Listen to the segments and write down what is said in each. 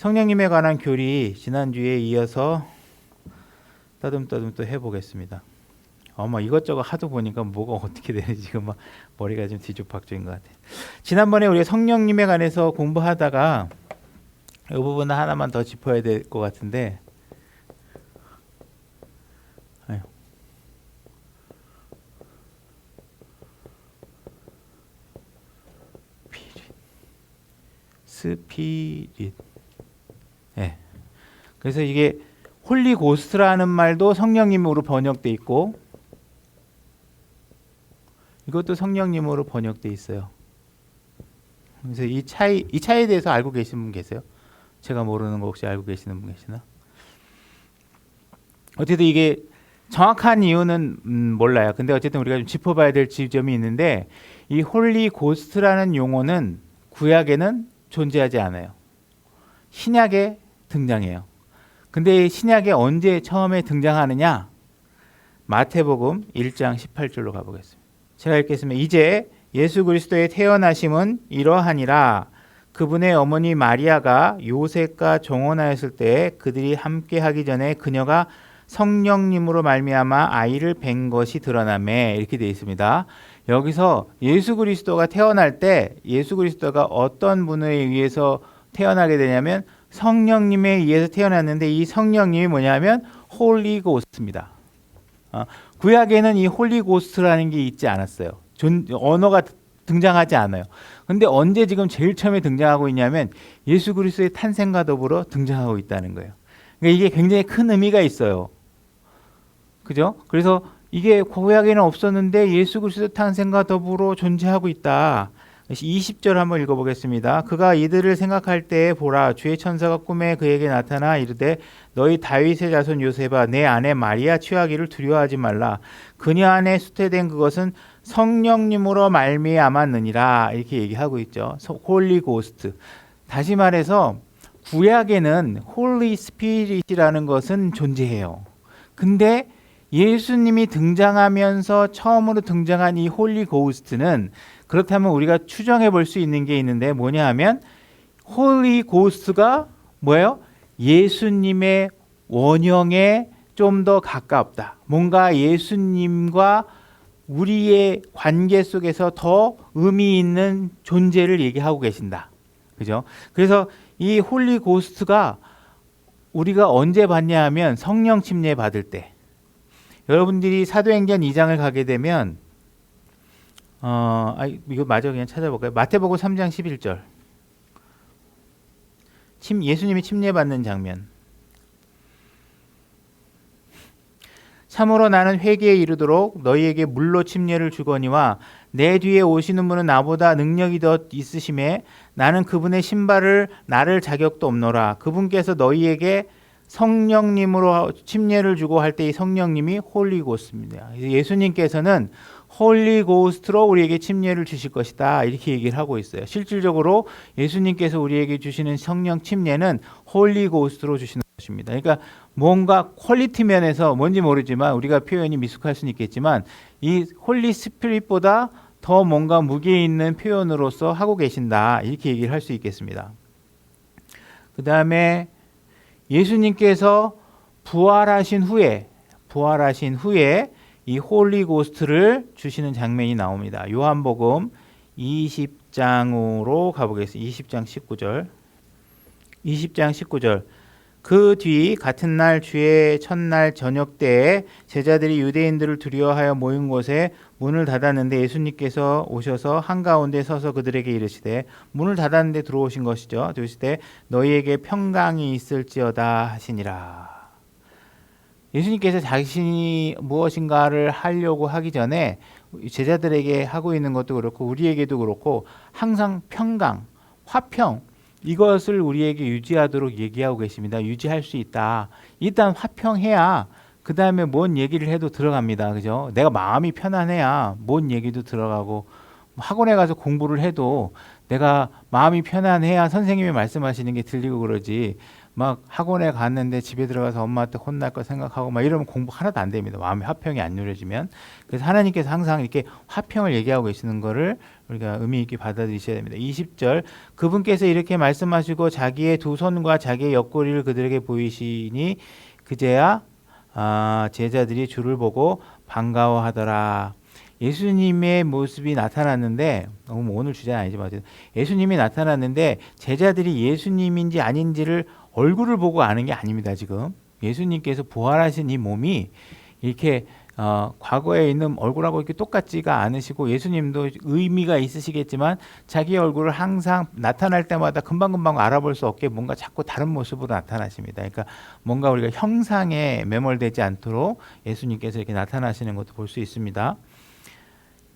성령님에 관한 교리 지난주에 이어서 떠듬떠듬 또 해보겠습니다. 이것저것 하도 보니까 뭐가 어떻게 되는지 지금 막 머리가 좀 뒤죽박죽인 것 같아요. 지난번에 우리가 성령님에 관해서 공부하다가 이 부분 하나만 더 짚어야 될 것 같은데, 스피릿. 네. 그래서 이게 홀리 고스트라는 말도 성령님으로 번역돼 있고, 이것도 성령님으로 번역돼 있어요. 그래서 이 차이에 대해서 알고 계신 분 계세요? 제가 모르는 거 혹시 알고 계시는 분 계시나? 어쨌든 이게 정확한 이유는 몰라요. 근데 어쨌든 우리가 좀 짚어봐야 될 지점이 있는데, 이 홀리 고스트라는 용어는 구약에는 존재하지 않아요. 신약에 등장해요. 근데 신약에 언제 처음에 등장하느냐? 마태복음 1장 18절로 가보겠습니다. 제가 읽겠습니다. 이제 예수 그리스도의 태어나심은 이러하니라. 그분의 어머니 마리아가 요셉과 정혼하였을 때 그들이 함께 하기 전에 그녀가 성령님으로 말미암아 아이를 뵌 것이 드러나매, 이렇게 되어 있습니다. 여기서 예수 그리스도가 태어날 때 예수 그리스도가 어떤 분에 의해서 태어나게 되냐면 성령님에 의해서 태어났는데, 이 성령님이 뭐냐면 홀리 고스트입니다. 구약에는 이 홀리 고스트라는 게 있지 않았어요. 언어가 등장하지 않아요. 근데 언제 지금 제일 처음에 등장하고 있냐면 예수 그리스도의 탄생과 더불어 등장하고 있다는 거예요. 그러니까 이게 굉장히 큰 의미가 있어요. 그죠? 그래서 이게 구약에는 없었는데 예수 그리스도 탄생과 더불어 존재하고 있다. 20절 한번 읽어보겠습니다. 그가 이들을 생각할 때에 보라, 주의 천사가 꿈에 그에게 나타나 이르되 너희 다윗의 자손 요셉아, 내 아내 마리아 취하기를 두려워하지 말라. 그녀 안에 수태된 그것은 성령님으로 말미암았느니라, 이렇게 얘기하고 있죠. 홀리 고스트. 다시 말해서 구약에는 홀리 스피릿이라는 것은 존재해요. 근데 예수님이 등장하면서 처음으로 등장한 이 홀리 고스트는, 그렇다면 우리가 추정해 볼 수 있는 게 있는데 뭐냐 하면, 홀리 고스트가 뭐예요? 예수님의 원형에 좀 더 가깝다. 뭔가 예수님과 우리의 관계 속에서 더 의미 있는 존재를 얘기하고 계신다. 그죠? 그래서 이 홀리 고스트가 우리가 언제 받냐 하면 성령 침례 받을 때. 여러분들이 사도행전 2장을 가게 되면 이거 마저 그냥 찾아볼까요? 마태복음 3장 11절. 예수님이 침례받는 장면. 참으로 나는 회개에 이르도록 너희에게 물로 침례를 주거니와 내 뒤에 오시는 분은 나보다 능력이 더 있으심에 나는 그분의 신발을 나를 자격도 없노라. 그분께서 너희에게 성령님으로 침례를 주고 할 때 이 성령님이 홀리 고스트입니다. 예수님께서는 홀리 고스트로 우리에게 침례를 주실 것이다, 이렇게 얘기를 하고 있어요. 실질적으로 예수님께서 우리에게 주시는 성령 침례는 홀리 고스트로 주시는 것입니다. 그러니까 뭔가 퀄리티 면에서 뭔지 모르지만, 우리가 표현이 미숙할 수는 있겠지만 이 홀리 스피릿보다 더 뭔가 무게 있는 표현으로서 하고 계신다, 이렇게 얘기를 할 수 있겠습니다. 그 다음에 예수님께서 부활하신 후에 이 홀리 고스트를 주시는 장면이 나옵니다. 요한복음 20장으로 가보겠습니다. 20장 19절. 그 뒤 같은 날 주의 첫날 저녁 때에 제자들이 유대인들을 두려워하여 모인 곳에 문을 닫았는데 예수님께서 오셔서 한가운데 서서 그들에게 이르시되, 문을 닫았는데 들어오신 것이죠. 들으시되 너희에게 평강이 있을지어다 하시니라. 예수님께서 자신이 무엇인가를 하려고 하기 전에 제자들에게 하고 있는 것도 그렇고 우리에게도 그렇고 항상 평강, 화평, 이것을 우리에게 유지하도록 얘기하고 계십니다. 유지할 수 있다. 일단 화평해야 그 다음에 뭔 얘기를 해도 들어갑니다. 그죠? 내가 마음이 편안해야 뭔 얘기도 들어가고, 학원에 가서 공부를 해도 내가 마음이 편안해야 선생님이 말씀하시는 게 들리고 그러지. 막 학원에 갔는데 집에 들어가서 엄마한테 혼날 거 생각하고 막 이러면 공부 하나도 안 됩니다. 마음의 화평이 안 누려지면. 그래서 하나님께서 항상 이렇게 화평을 얘기하고 계시는 거를 우리가 의미 있게 받아들이셔야 됩니다. 20절 그분께서 이렇게 말씀하시고 자기의 두 손과 자기의 옆구리를 그들에게 보이시니 그제야 제자들이 주를 보고 반가워하더라. 예수님의 모습이 나타났는데 오늘 주제는 아니지만 예수님이 나타났는데 제자들이 예수님인지 아닌지를 얼굴을 보고 아는 게 아닙니다. 지금 예수님께서 부활하신 이 몸이 이렇게 과거에 있는 얼굴하고 이렇게 똑같지가 않으시고 예수님도 의미가 있으시겠지만 자기 얼굴을 항상 나타날 때마다 금방금방 알아볼 수 없게 뭔가 자꾸 다른 모습으로 나타나십니다. 그러니까 뭔가 우리가 형상에 매몰되지 않도록 예수님께서 이렇게 나타나시는 것도 볼 수 있습니다.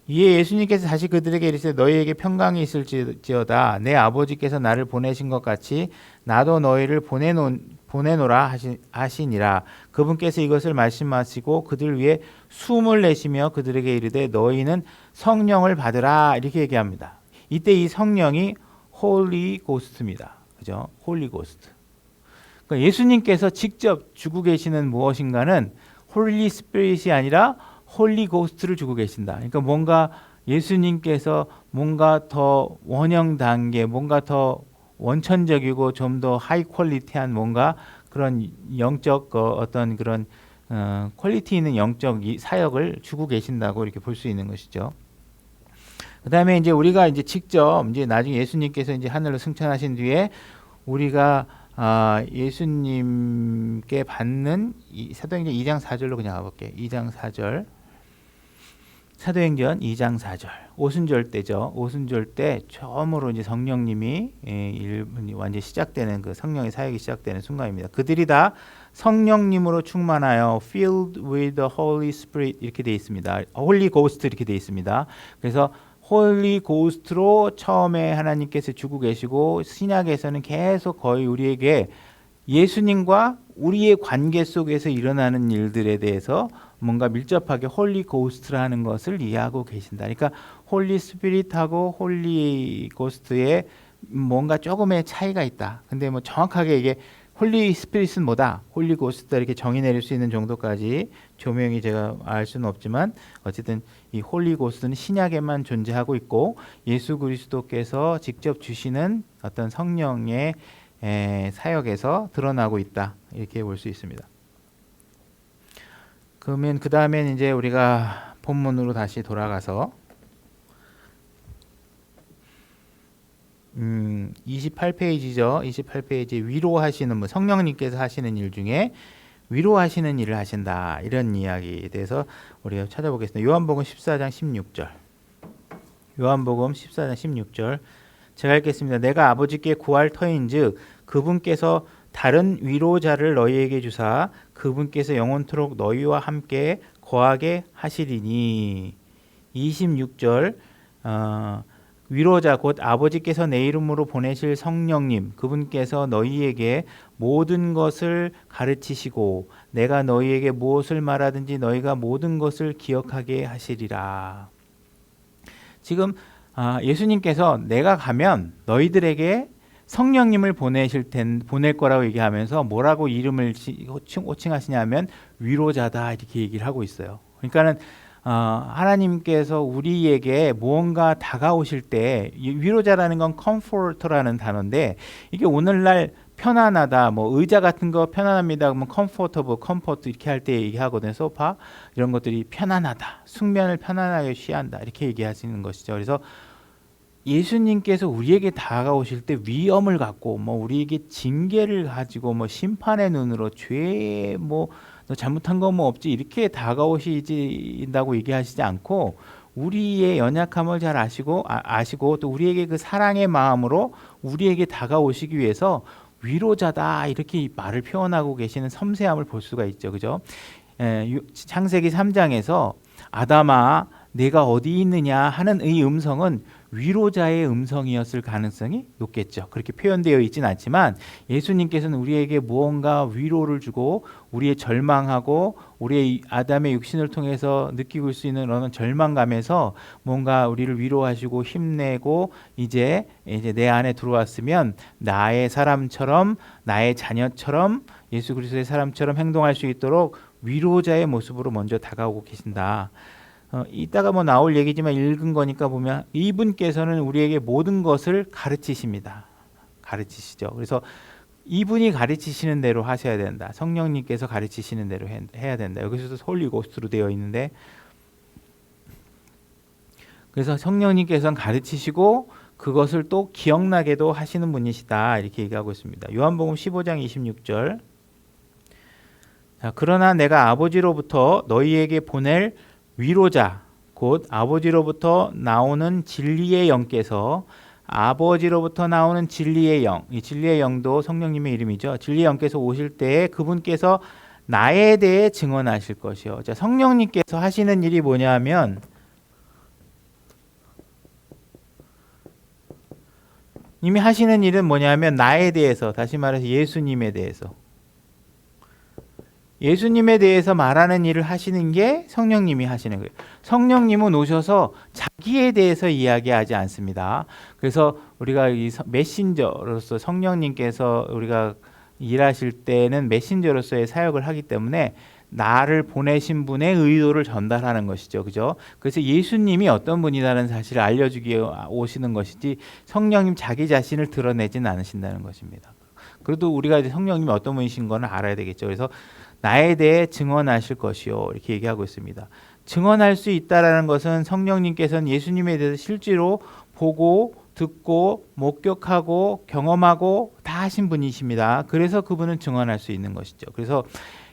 이에 예수님께서 다시 그들에게 이르시되 너희에게 평강이 있을지어다. 내 아버지께서 나를 보내신 것 같이 나도 너희를 보내노라 하시니라. 그분께서 이것을 말씀하시고 그들 위해 숨을 내쉬며 그들에게 이르되 너희는 성령을 받으라 이렇게 얘기합니다. 이때 이 성령이 홀리 고스트입니다. 그죠? 홀리 고스트. 그러니까 예수님께서 직접 주고 계시는 무엇인가는 홀리 스피릿이 아니라 홀리 고스트를 주고 계신다. 그러니까 뭔가 예수님께서 뭔가 더 원형 단계, 뭔가 더 원천적이고 좀 더 하이 퀄리티한 뭔가 그런 영적 어떤 그런 퀄리티 있는 영적 사역을 주고 계신다고 이렇게 볼 수 있는 것이죠. 그다음에 이제 우리가 이제 직접 이제 나중에 예수님께서 이제 하늘로 승천하신 뒤에 우리가 예수님께 받는 사도행전 2장 4절로 그냥 가볼게요. 2장 4절. 사도행전 2장 4절. 오순절 때죠. 오순절 때 처음으로 이제 성령님이 완전 시작되는 그 성령의 사역이 시작되는 순간입니다. 그들이 다 성령님으로 충만하여 filled with the Holy Spirit 이렇게 돼 있습니다. Holy Ghost 이렇게 돼 있습니다. 그래서 홀리 고스트로 처음에 하나님께서 주고 계시고 신약에서는 계속 거의 우리에게 예수님과 우리의 관계 속에서 일어나는 일들에 대해서 뭔가 밀접하게 홀리 고스트라는 것을 이해하고 계신다. 그러니까 홀리 스피릿하고 홀리 고스트에 뭔가 조금의 차이가 있다. 근데 뭐 정확하게 이게 홀리 스피릿은 뭐다, 홀리 고스트다 이렇게 정의 내릴 수 있는 정도까지 조명이 제가 알 수는 없지만 어쨌든 이 홀리 고스트는 신약에만 존재하고 있고 예수 그리스도께서 직접 주시는 어떤 성령의 사역에서 드러나고 있다 이렇게 볼 수 있습니다. 그러면 그 다음엔 이제 우리가 본문으로 다시 돌아가서 28페이지죠. 28페이지 위로하시는 분, 성령님께서 하시는 일 중에 위로하시는 일을 하신다 이런 이야기에 대해서 우리가 찾아보겠습니다. 요한복음 14장 16절. 요한복음 14장 16절 제가 읽겠습니다. 내가 아버지께 구할 터인즉 그분께서 다른 위로자를 너희에게 주사 그분께서 영원토록 너희와 함께 거하게 하시리니. 26절 위로자 곧 아버지께서 내 이름으로 보내실 성령님 그분께서 너희에게 모든 것을 가르치시고 내가 너희에게 무엇을 말하든지 너희가 모든 것을 기억하게 하시리라. 지금 예수님께서 내가 가면 너희들에게 성령님을 보낼 거라고 얘기하면서 뭐라고 이름을 호칭하시냐면 위로자다 이렇게 얘기를 하고 있어요. 그러니까는 하나님께서 우리에게 무언가 다가오실 때 위로자라는 건 comforter라는 단어인데 이게 오늘날 편안하다, 뭐 의자 같은 거 편안합니다. 그러면 comfortable, comfort 이렇게 할 때 얘기하거든요. 소파 이런 것들이 편안하다, 숙면을 편안하게 취한다 이렇게 얘기하시는 것이죠. 그래서 예수님께서 우리에게 다가오실 때 위엄을 갖고 뭐 우리에게 징계를 가지고 뭐 심판의 눈으로 죄 뭐 너 잘못한 거 뭐 없지 이렇게 다가오시다고 얘기하시지 않고 우리의 연약함을 잘 아시고 또 우리에게 그 사랑의 마음으로 우리에게 다가오시기 위해서 위로자다 이렇게 말을 표현하고 계시는 섬세함을 볼 수가 있죠. 그죠? 창세기 3장에서 아담아 내가 어디 있느냐 하는 이 음성은 위로자의 음성이었을 가능성이 높겠죠. 그렇게 표현되어 있지는 않지만 예수님께서는 우리에게 무언가 위로를 주고 우리의 절망하고 우리의 아담의 육신을 통해서 느끼고 수 있는 어느 절망감에서 뭔가 우리를 위로하시고 힘내고 이제 내 안에 들어왔으면 나의 사람처럼 나의 자녀처럼 예수 그리스도의 사람처럼 행동할 수 있도록 위로자의 모습으로 먼저 다가오고 계신다. 이따가 뭐 나올 얘기지만 읽은 거니까 보면 이분께서는 우리에게 모든 것을 가르치십니다. 가르치시죠. 그래서 이분이 가르치시는 대로 하셔야 된다. 성령님께서 가르치시는 대로 해야 된다. 여기서도 홀리 고스트로 되어 있는데 그래서 성령님께서는 가르치시고 그것을 또 기억나게도 하시는 분이시다. 이렇게 얘기하고 있습니다. 요한복음 15장 26절. 자, 그러나 내가 아버지로부터 너희에게 보낼 위로자 곧 아버지로부터 나오는 진리의 영께서 아버지로부터 나오는 진리의 영, 이 진리의 영도 성령님의 이름이죠. 진리의 영께서 오실 때에 그분께서 나에 대해 증언하실 것이요. 자, 성령님께서 하시는 일이 뭐냐면 이미 하시는 일은 뭐냐면 나에 대해서, 다시 말해서 예수님에 대해서 말하는 일을 하시는 게 성령님이 하시는 거예요. 성령님은 오셔서 자기에 대해서 이야기하지 않습니다. 그래서 우리가 이 메신저로서 성령님께서 우리가 일하실 때는 메신저로서의 사역을 하기 때문에 나를 보내신 분의 의도를 전달하는 것이죠. 그죠? 그래서 예수님이 어떤 분이라는 사실을 알려주기에 오시는 것이지 성령님 자기 자신을 드러내지는 않으신다는 것입니다. 그래도 우리가 이제 성령님이 어떤 분이신 거는 알아야 되겠죠. 그래서 나에 대해 증언하실 것이요. 이렇게 얘기하고 있습니다. 증언할 수 있다라는 것은 성령님께서는 예수님에 대해서 실제로 보고 듣고 목격하고 경험하고 다 하신 분이십니다. 그래서 그분은 증언할 수 있는 것이죠. 그래서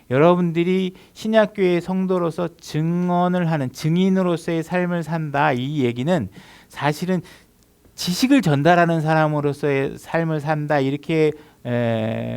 여러분들이 신약교회의 성도로서 증언을 하는 증인으로서의 삶을 산다. 이 얘기는 사실은 지식을 전달하는 사람으로서의 삶을 산다. 이렇게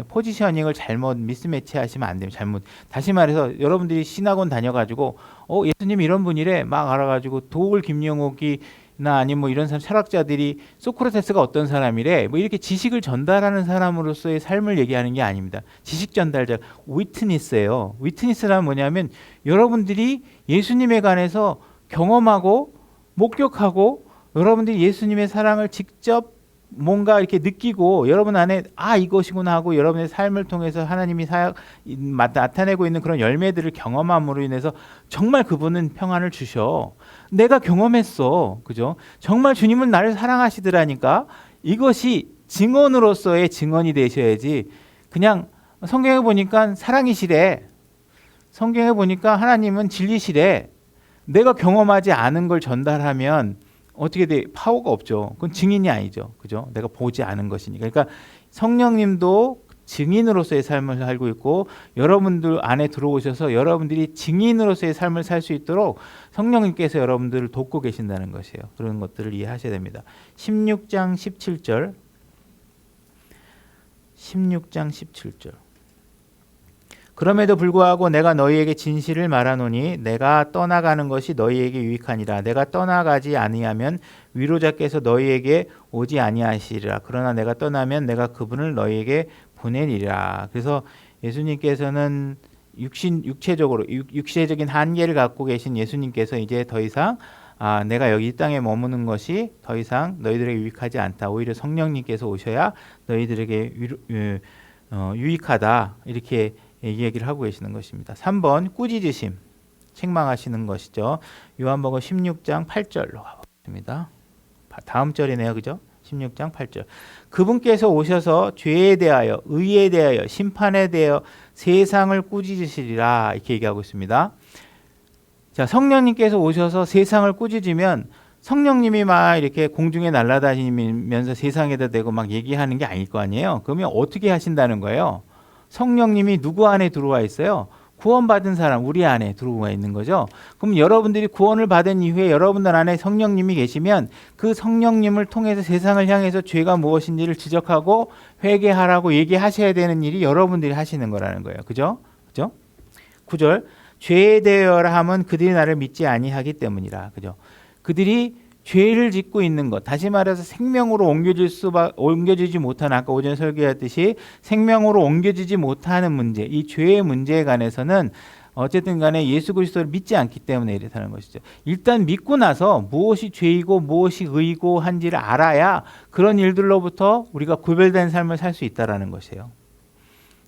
포지셔닝을 잘못 미스매치 하시면 안 됩니다. 잘못. 다시 말해서 여러분들이 신학원 다녀가지고 예수님 이런 분이래 막 알아가지고 도울 김영옥이나 아니면 뭐 이런 사람 철학자들이 소크라테스가 어떤 사람이래 뭐 이렇게 지식을 전달하는 사람으로서의 삶을 얘기하는 게 아닙니다. 지식 전달자 위트니스예요. 위트니스란 뭐냐면 여러분들이 예수님에 관해서 경험하고 목격하고 여러분들이 예수님의 사랑을 직접 뭔가 이렇게 느끼고 여러분 안에 이것이구나 하고 여러분의 삶을 통해서 하나님이 나타내고 있는 그런 열매들을 경험함으로 인해서 정말 그분은 평안을 주셔. 내가 경험했어. 그죠? 정말 주님은 나를 사랑하시더라니까. 이것이 증언으로서의 증언이 되셔야지 그냥 성경에 보니까 사랑이시래. 성경에 보니까 하나님은 진리시래. 내가 경험하지 않은 걸 전달하면 어떻게 돼? 파워가 없죠. 그건 증인이 아니죠. 그죠? 내가 보지 않은 것이니까. 그러니까 성령님도 증인으로서의 삶을 살고 있고 여러분들 안에 들어오셔서 여러분들이 증인으로서의 삶을 살 수 있도록 성령님께서 여러분들을 돕고 계신다는 것이에요. 그런 것들을 이해하셔야 됩니다. 16장 17절 16장 17절 그럼에도 불구하고 내가 너희에게 진실을 말하노니 내가 떠나가는 것이 너희에게 유익하니라. 내가 떠나가지 아니하면 위로자께서 너희에게 오지 아니하시리라. 그러나 내가 떠나면 내가 그분을 너희에게 보내리라. 그래서 예수님께서는 육체적인 한계를 갖고 계신 예수님께서 이제 더 이상 내가 여기 이 땅에 머무는 것이 더 이상 너희들에게 유익하지 않다. 오히려 성령님께서 오셔야 너희들에게 유익하다. 이렇게 얘기를 하고 계시는 것입니다. 3번 꾸짖으심, 책망하시는 것이죠. 요한복음 16장 8절로 가보겠습니다. 다음 절이네요. 그죠? 16장 8절. 그분께서 오셔서 죄에 대하여, 의에 대하여, 심판에 대하여 세상을 꾸짖으시리라. 이렇게 얘기하고 있습니다. 자, 성령님께서 오셔서 세상을 꾸짖으면 성령님이 막 이렇게 공중에 날아다니면서 세상에다 대고 막 얘기하는 게 아닐 거 아니에요. 그러면 어떻게 하신다는 거예요? 성령님이 누구 안에 들어와 있어요? 구원받은 사람, 우리 안에 들어와 있는 거죠. 그럼 여러분들이 구원을 받은 이후에 여러분들 안에 성령님이 계시면 그 성령님을 통해서 세상을 향해서 죄가 무엇인지를 지적하고 회개하라고 얘기하셔야 되는 일이 여러분들이 하시는 거라는 거예요. 그죠? 그죠? 9절. 죄에 대하여라 함은 그들이 나를 믿지 아니하기 때문이라. 그죠? 그들이 죄를 짓고 있는 것, 다시 말해서 생명으로 옮겨지지 못하는, 아까 오전에 설교했듯이 생명으로 옮겨지지 못하는 문제, 이 죄의 문제에 관해서는 어쨌든 간에 예수 그리스도를 믿지 않기 때문에 이렇다는 것이죠. 일단 믿고 나서 무엇이 죄이고 무엇이 의이고 한지를 알아야 그런 일들로부터 우리가 구별된 삶을 살 수 있다라는 것이에요.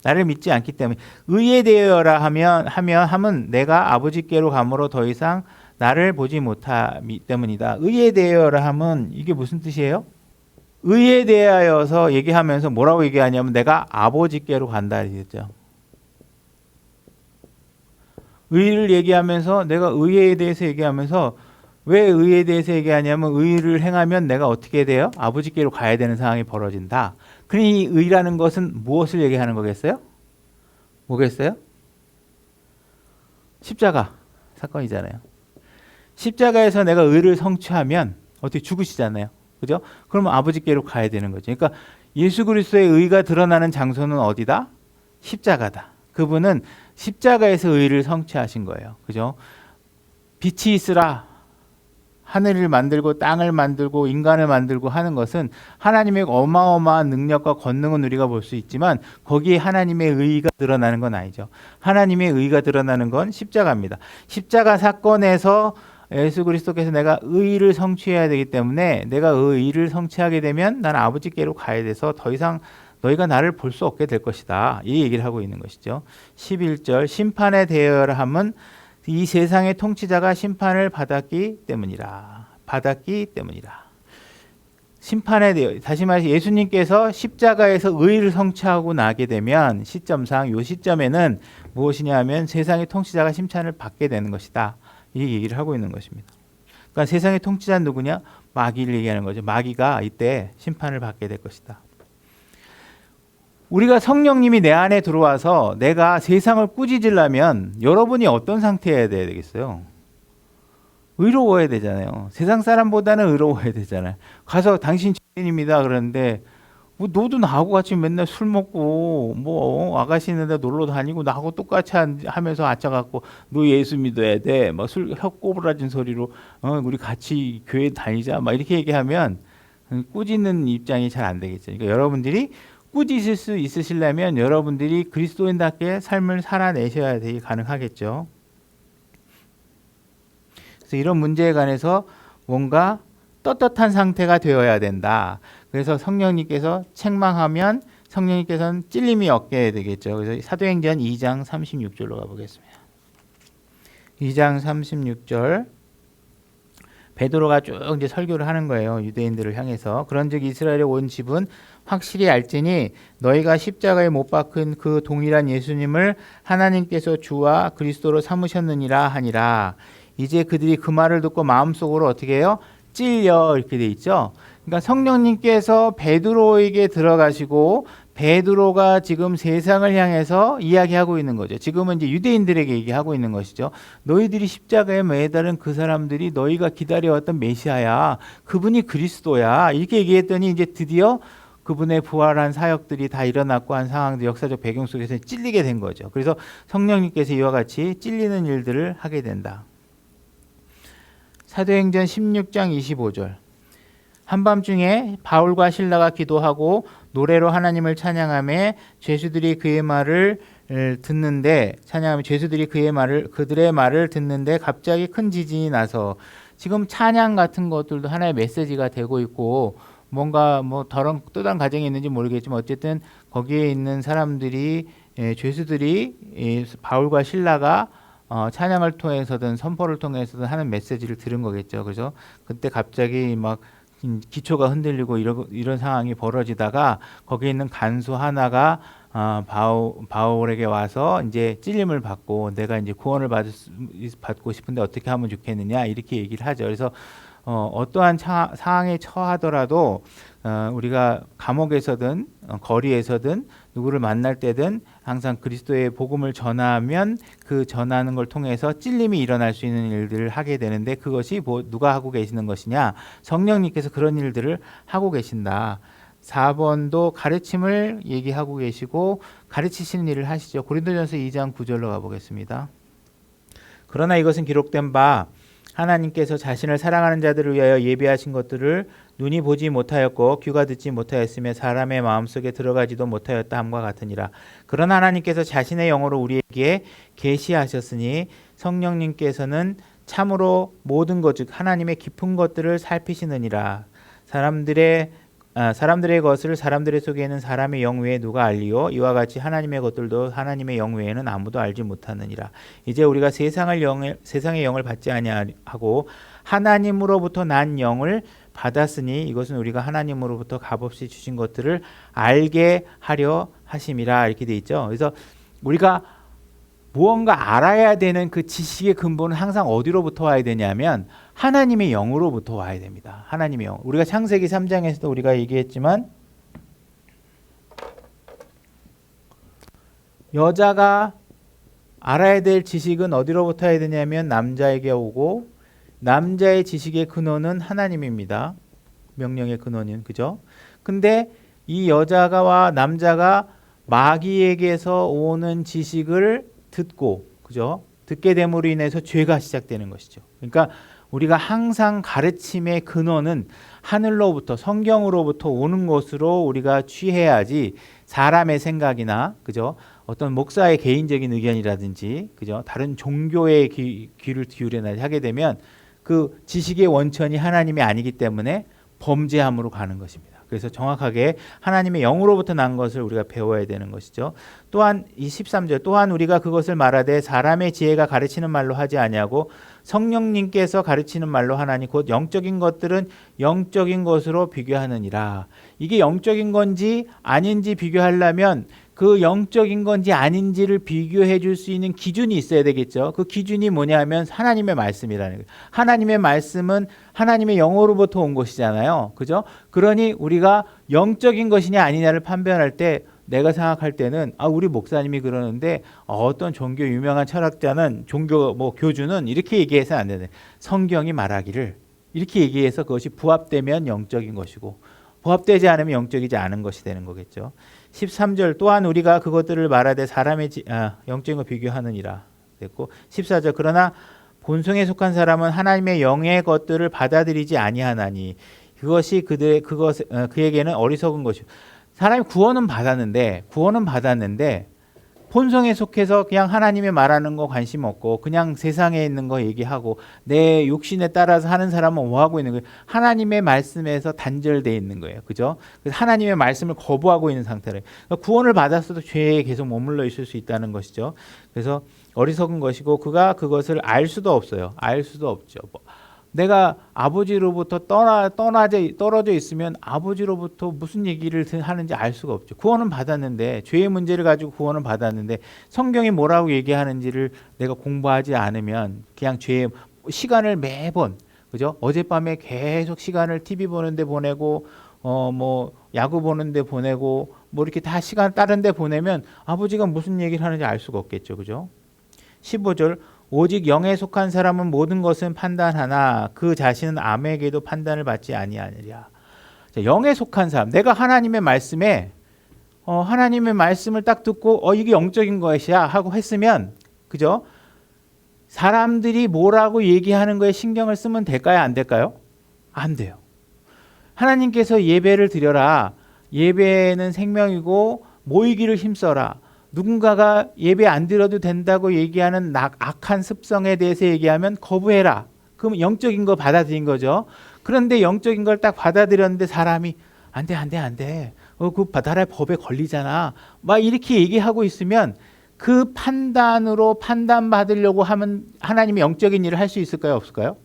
나를 믿지 않기 때문에 의에 대하여라 함은 내가 아버지께로 감으로 더 이상 나를 보지 못하기 때문이다. 의에 대하여라 함은 이게 무슨 뜻이에요? 의에 대하여서 얘기하면서 뭐라고 얘기하냐면 내가 아버지께로 간다 이랬죠. 의를 얘기하면서 내가 의에 대해서 얘기하면서 왜 의에 대해서 얘기하냐면 의를 행하면 내가 어떻게 돼요? 아버지께로 가야 되는 상황이 벌어진다. 그러니 이 의라는 것은 무엇을 얘기하는 거겠어요? 뭐겠어요? 십자가 사건이잖아요. 십자가에서 내가 의를 성취하면 어떻게 죽으시잖아요. 그죠? 그러면 아버지께로 가야 되는 거죠. 그러니까 예수 그리스도의 의가 드러나는 장소는 어디다? 십자가다. 그분은 십자가에서 의를 성취하신 거예요. 그죠? 빛이 있으라. 하늘을 만들고 땅을 만들고 인간을 만들고 하는 것은 하나님의 어마어마한 능력과 권능은 우리가 볼 수 있지만 거기에 하나님의 의가 드러나는 건 아니죠. 하나님의 의가 드러나는 건 십자가입니다. 십자가 사건에서 예수 그리스도께서 내가 의를 성취해야 되기 때문에 내가 의를 성취하게 되면 나는 아버지께로 가야 돼서 더 이상 너희가 나를 볼 수 없게 될 것이다. 이 얘기를 하고 있는 것이죠. 11절 심판에 대하여라 함은 이 세상의 통치자가 심판을 받았기 때문이라. 심판에 대해 다시 말해서 예수님께서 십자가에서 의를 성취하고 나게 되면 시점상 이 시점에는 무엇이냐 하면 세상의 통치자가 심판을 받게 되는 것이다. 이 얘기를 하고 있는 것입니다. 그러니까 세상의 통치자는 누구냐? 마귀를 얘기하는 거죠. 마귀가 이때 심판을 받게 될 것이다. 우리가 성령님이 내 안에 들어와서 내가 세상을 꾸짖으려면 여러분이 어떤 상태여야 되겠어요? 의로워야 되잖아요. 세상 사람보다는 의로워야 되잖아요. 가서 당신 죄인입니다 그러는데 뭐 너도 나하고 같이 맨날 술 먹고 뭐 아가씨 있는 데 놀러 다니고 나하고 똑같이 하면서 앉아갖고 너 예수 믿어야 돼. 막 술 혀 꼬부라진 소리로 우리 같이 교회 다니자. 막 이렇게 얘기하면 꾸짖는 입장이 잘 안 되겠죠. 그러니까 여러분들이 꾸짖을 수 있으시려면 여러분들이 그리스도인답게 삶을 살아내셔야 되기 가능하겠죠. 그래서 이런 문제에 관해서 뭔가 떳떳한 상태가 되어야 된다. 그래서 성령님께서 책망하면 성령님께서는 찔림이 없게 되겠죠. 그래서 사도행전 2장 36절로 가보겠습니다. 2장 36절 베드로가 쭉 이제 설교를 하는 거예요. 유대인들을 향해서. 그런즉 이스라엘에 온 집은 확실히 알지니 너희가 십자가에 못 박힌 그 동일한 예수님을 하나님께서 주와 그리스도로 삼으셨느니라 하니라. 이제 그들이 그 말을 듣고 마음속으로 어떻게 해요? 찔려 이렇게 돼 있죠. 그러니까 성령님께서 베드로에게 들어가시고 베드로가 지금 세상을 향해서 이야기하고 있는 거죠. 지금은 이제 유대인들에게 얘기하고 있는 것이죠. 너희들이 십자가에 매달은 그 사람들이 너희가 기다려왔던 메시아야. 그분이 그리스도야. 이렇게 얘기했더니 이제 드디어 그분의 부활한 사역들이 다 일어났고 한 상황들 역사적 배경 속에서 찔리게 된 거죠. 그래서 성령님께서 이와 같이 찔리는 일들을 하게 된다. 사도행전 16장 25절 한밤중에 바울과 실라가 기도하고 노래로 하나님을 찬양하며 죄수들이 그의 말을 듣는데 그들의 말을 듣는데 갑자기 큰 지진이 나서 지금 찬양 같은 것들도 하나의 메시지가 되고 있고 뭔가 뭐 또 다른 과정이 있는지 모르겠지만 어쨌든 거기에 있는 사람들이 죄수들이 바울과 실라가 찬양을 통해서든 선포를 통해서든 하는 메시지를 들은 거겠죠. 그래서 그때 갑자기 막 기초가 흔들리고 이런 상황이 벌어지다가 거기에 있는 간수 하나가 바울에게 와서 이제 찔림을 받고 내가 이제 구원을 받고 싶은데 어떻게 하면 좋겠느냐 이렇게 얘기를 하죠. 그래서 어떠한 상황에 처하더라도 우리가 감옥에서든 거리에서든 누구를 만날 때든 항상 그리스도의 복음을 전하면 그 전하는 걸 통해서 찔림이 일어날 수 있는 일들을 하게 되는데 그것이 누가 하고 계시는 것이냐? 성령님께서 그런 일들을 하고 계신다. 4번도 가르침을 얘기하고 계시고 가르치시는 일을 하시죠. 고린도전서 2장 9절로 가보겠습니다. 그러나 이것은 기록된 바 하나님께서 자신을 사랑하는 자들을 위하여 예비하신 것들을 눈이 보지 못하였고 귀가 듣지 못하였으며 사람의 마음속에 들어가지도 못하였다 함과 같으니라. 그러나 하나님께서 자신의 영으로 우리에게 계시하셨으니 성령님께서는 참으로 모든 것 즉 하나님의 깊은 것들을 살피시느니라. 사람들의 것을 사람들의 속에는 사람의 영 외에 누가 알리요? 이와 같이 하나님의 것들도 하나님의 영 외에는 아무도 알지 못하느니라. 이제 우리가 세상의 영을 받지 아니하고 하나님으로부터 난 영을 받았으니 이것은 우리가 하나님으로부터 값없이 주신 것들을 알게 하려 하심이라. 이렇게 돼 있죠. 그래서 우리가 무언가 알아야 되는 그 지식의 근본은 항상 어디로부터 와야 되냐면 하나님의 영으로부터 와야 됩니다. 하나님의 영. 우리가 창세기 3장에서도 우리가 얘기했지만 여자가 알아야 될 지식은 어디로부터 해야 되냐면 남자에게 오고 남자의 지식의 근원은 하나님입니다. 명령의 근원은 그죠? 근데 이 여자가와 남자가 마귀에게서 오는 지식을 듣고 그죠? 듣게 됨으로 인해서 죄가 시작되는 것이죠. 그러니까 우리가 항상 가르침의 근원은 하늘로부터 성경으로부터 오는 것으로 우리가 취해야지 사람의 생각이나 그죠? 어떤 목사의 개인적인 의견이라든지 그죠? 다른 종교의 귀를 기울여나 하게 되면 그 지식의 원천이 하나님이 아니기 때문에 범죄함으로 가는 것입니다. 그래서 정확하게 하나님의 영으로부터 난 것을 우리가 배워야 되는 것이죠. 또한 이 13절 또한 우리가 그것을 말하되 사람의 지혜가 가르치는 말로 하지 아니하고 성령님께서 가르치는 말로 하나니 곧 영적인 것들은 영적인 것으로 비교하느니라. 이게 영적인 건지 아닌지 비교하려면 그 영적인 건지 아닌지를 비교해 줄 수 있는 기준이 있어야 되겠죠. 그 기준이 뭐냐면 하나님의 말씀이라는 거예요. 하나님의 말씀은 하나님의 영으로부터 온 것이잖아요. 그죠? 그러니 우리가 영적인 것이냐 아니냐를 판별할 때 내가 생각할 때는 우리 목사님이 그러는데 어떤 종교 유명한 철학자는 종교 교주는 이렇게 얘기해서 안 되네. 성경이 말하기를 이렇게 얘기해서 그것이 부합되면 영적인 것이고 부합되지 않으면 영적이지 않은 것이 되는 거겠죠. 13절 또한 우리가 그것들을 말하되 사람의 영적인 것 비교하느니라 됐고 14절 그러나 본성에 속한 사람은 하나님의 영의 것들을 받아들이지 아니하나니 그것이 그에게는 어리석은 것이고 사람이 구원은 받았는데 본성에 속해서 그냥 하나님의 말하는 거 관심 없고 그냥 세상에 있는 거 얘기하고 내 욕심에 따라서 하는 사람은 뭐 하고 있는 거예요? 하나님의 말씀에서 단절되어 있는 거예요. 그죠? 그래서 하나님의 말씀을 거부하고 있는 상태래요. 그러니까 구원을 받았어도 죄에 계속 머물러 있을 수 있다는 것이죠. 그래서 어리석은 것이고 그가 그것을 알 수도 없어요. 알 수도 없죠. 내가 아버지로부터 떨어져 있으면 아버지로부터 무슨 얘기를 하는지 알 수가 없죠. 구원은 받았는데 죄의 문제를 가지고 구원은 받았는데 성경이 뭐라고 얘기하는지를 내가 공부하지 않으면 그냥 죄의 시간을 매번 그죠? 어젯밤에 계속 시간을 TV 보는데 보내고 야구 보는데 보내고 이렇게 다 시간 다른 데 보내면 아버지가 무슨 얘기를 하는지 알 수가 없겠죠. 그죠? 15절 오직 영에 속한 사람은 모든 것은 판단하나 그 자신은 아무에게도 판단을 받지 아니하느랴. 영에 속한 사람, 내가 하나님의 말씀에 하나님의 말씀을 딱 듣고 이게 영적인 것이야 하고 했으면 그죠? 사람들이 뭐라고 얘기하는 거에 신경을 쓰면 될까요? 안 될까요? 안 돼요. 하나님께서 예배를 드려라. 예배는 생명이고 모이기를 힘써라. 누군가가 예배 안 드려도 된다고 얘기하는 악한 습성에 대해서 얘기하면 거부해라. 그럼 영적인 거 받아들인 거죠. 그런데 영적인 걸 딱 받아들였는데 사람이 안 돼. 그 나라의 법에 걸리잖아. 막 이렇게 얘기하고 있으면 그 판단으로 판단받으려고 하면 하나님의 영적인 일을 할 수 있을까요? 없을까요?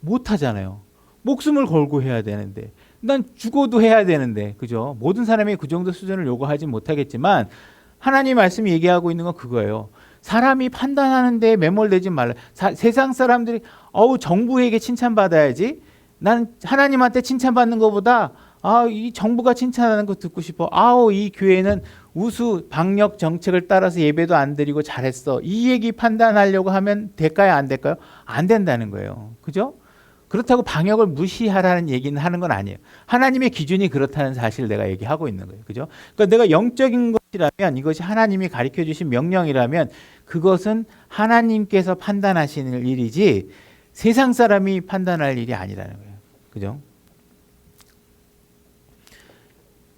못 하잖아요. 목숨을 걸고 해야 되는데. 난 죽어도 해야 되는데. 그죠? 모든 사람이 그 정도 수준을 요구하지 못하겠지만 하나님 말씀이 얘기하고 있는 건 그거예요. 사람이 판단하는 데 매몰되지 말라. 세상 사람들이 정부에게 칭찬받아야지. 난 하나님한테 칭찬받는 것보다 이 정부가 칭찬하는 거 듣고 싶어. 이 교회는 우수 방역 정책을 따라서 예배도 안 드리고 잘했어. 이 얘기 판단하려고 하면 될까요? 안 될까요? 안 된다는 거예요. 그죠? 그렇다고 방역을 무시하라는 얘기는 하는 건 아니에요. 하나님의 기준이 그렇다는 사실을 내가 얘기하고 있는 거예요. 그죠? 그러니까 내가 영적인 것이라면 이것이 하나님이 가르쳐 주신 명령이라면 그것은 하나님께서 판단하시는 일이지 세상 사람이 판단할 일이 아니라는 거예요. 그죠?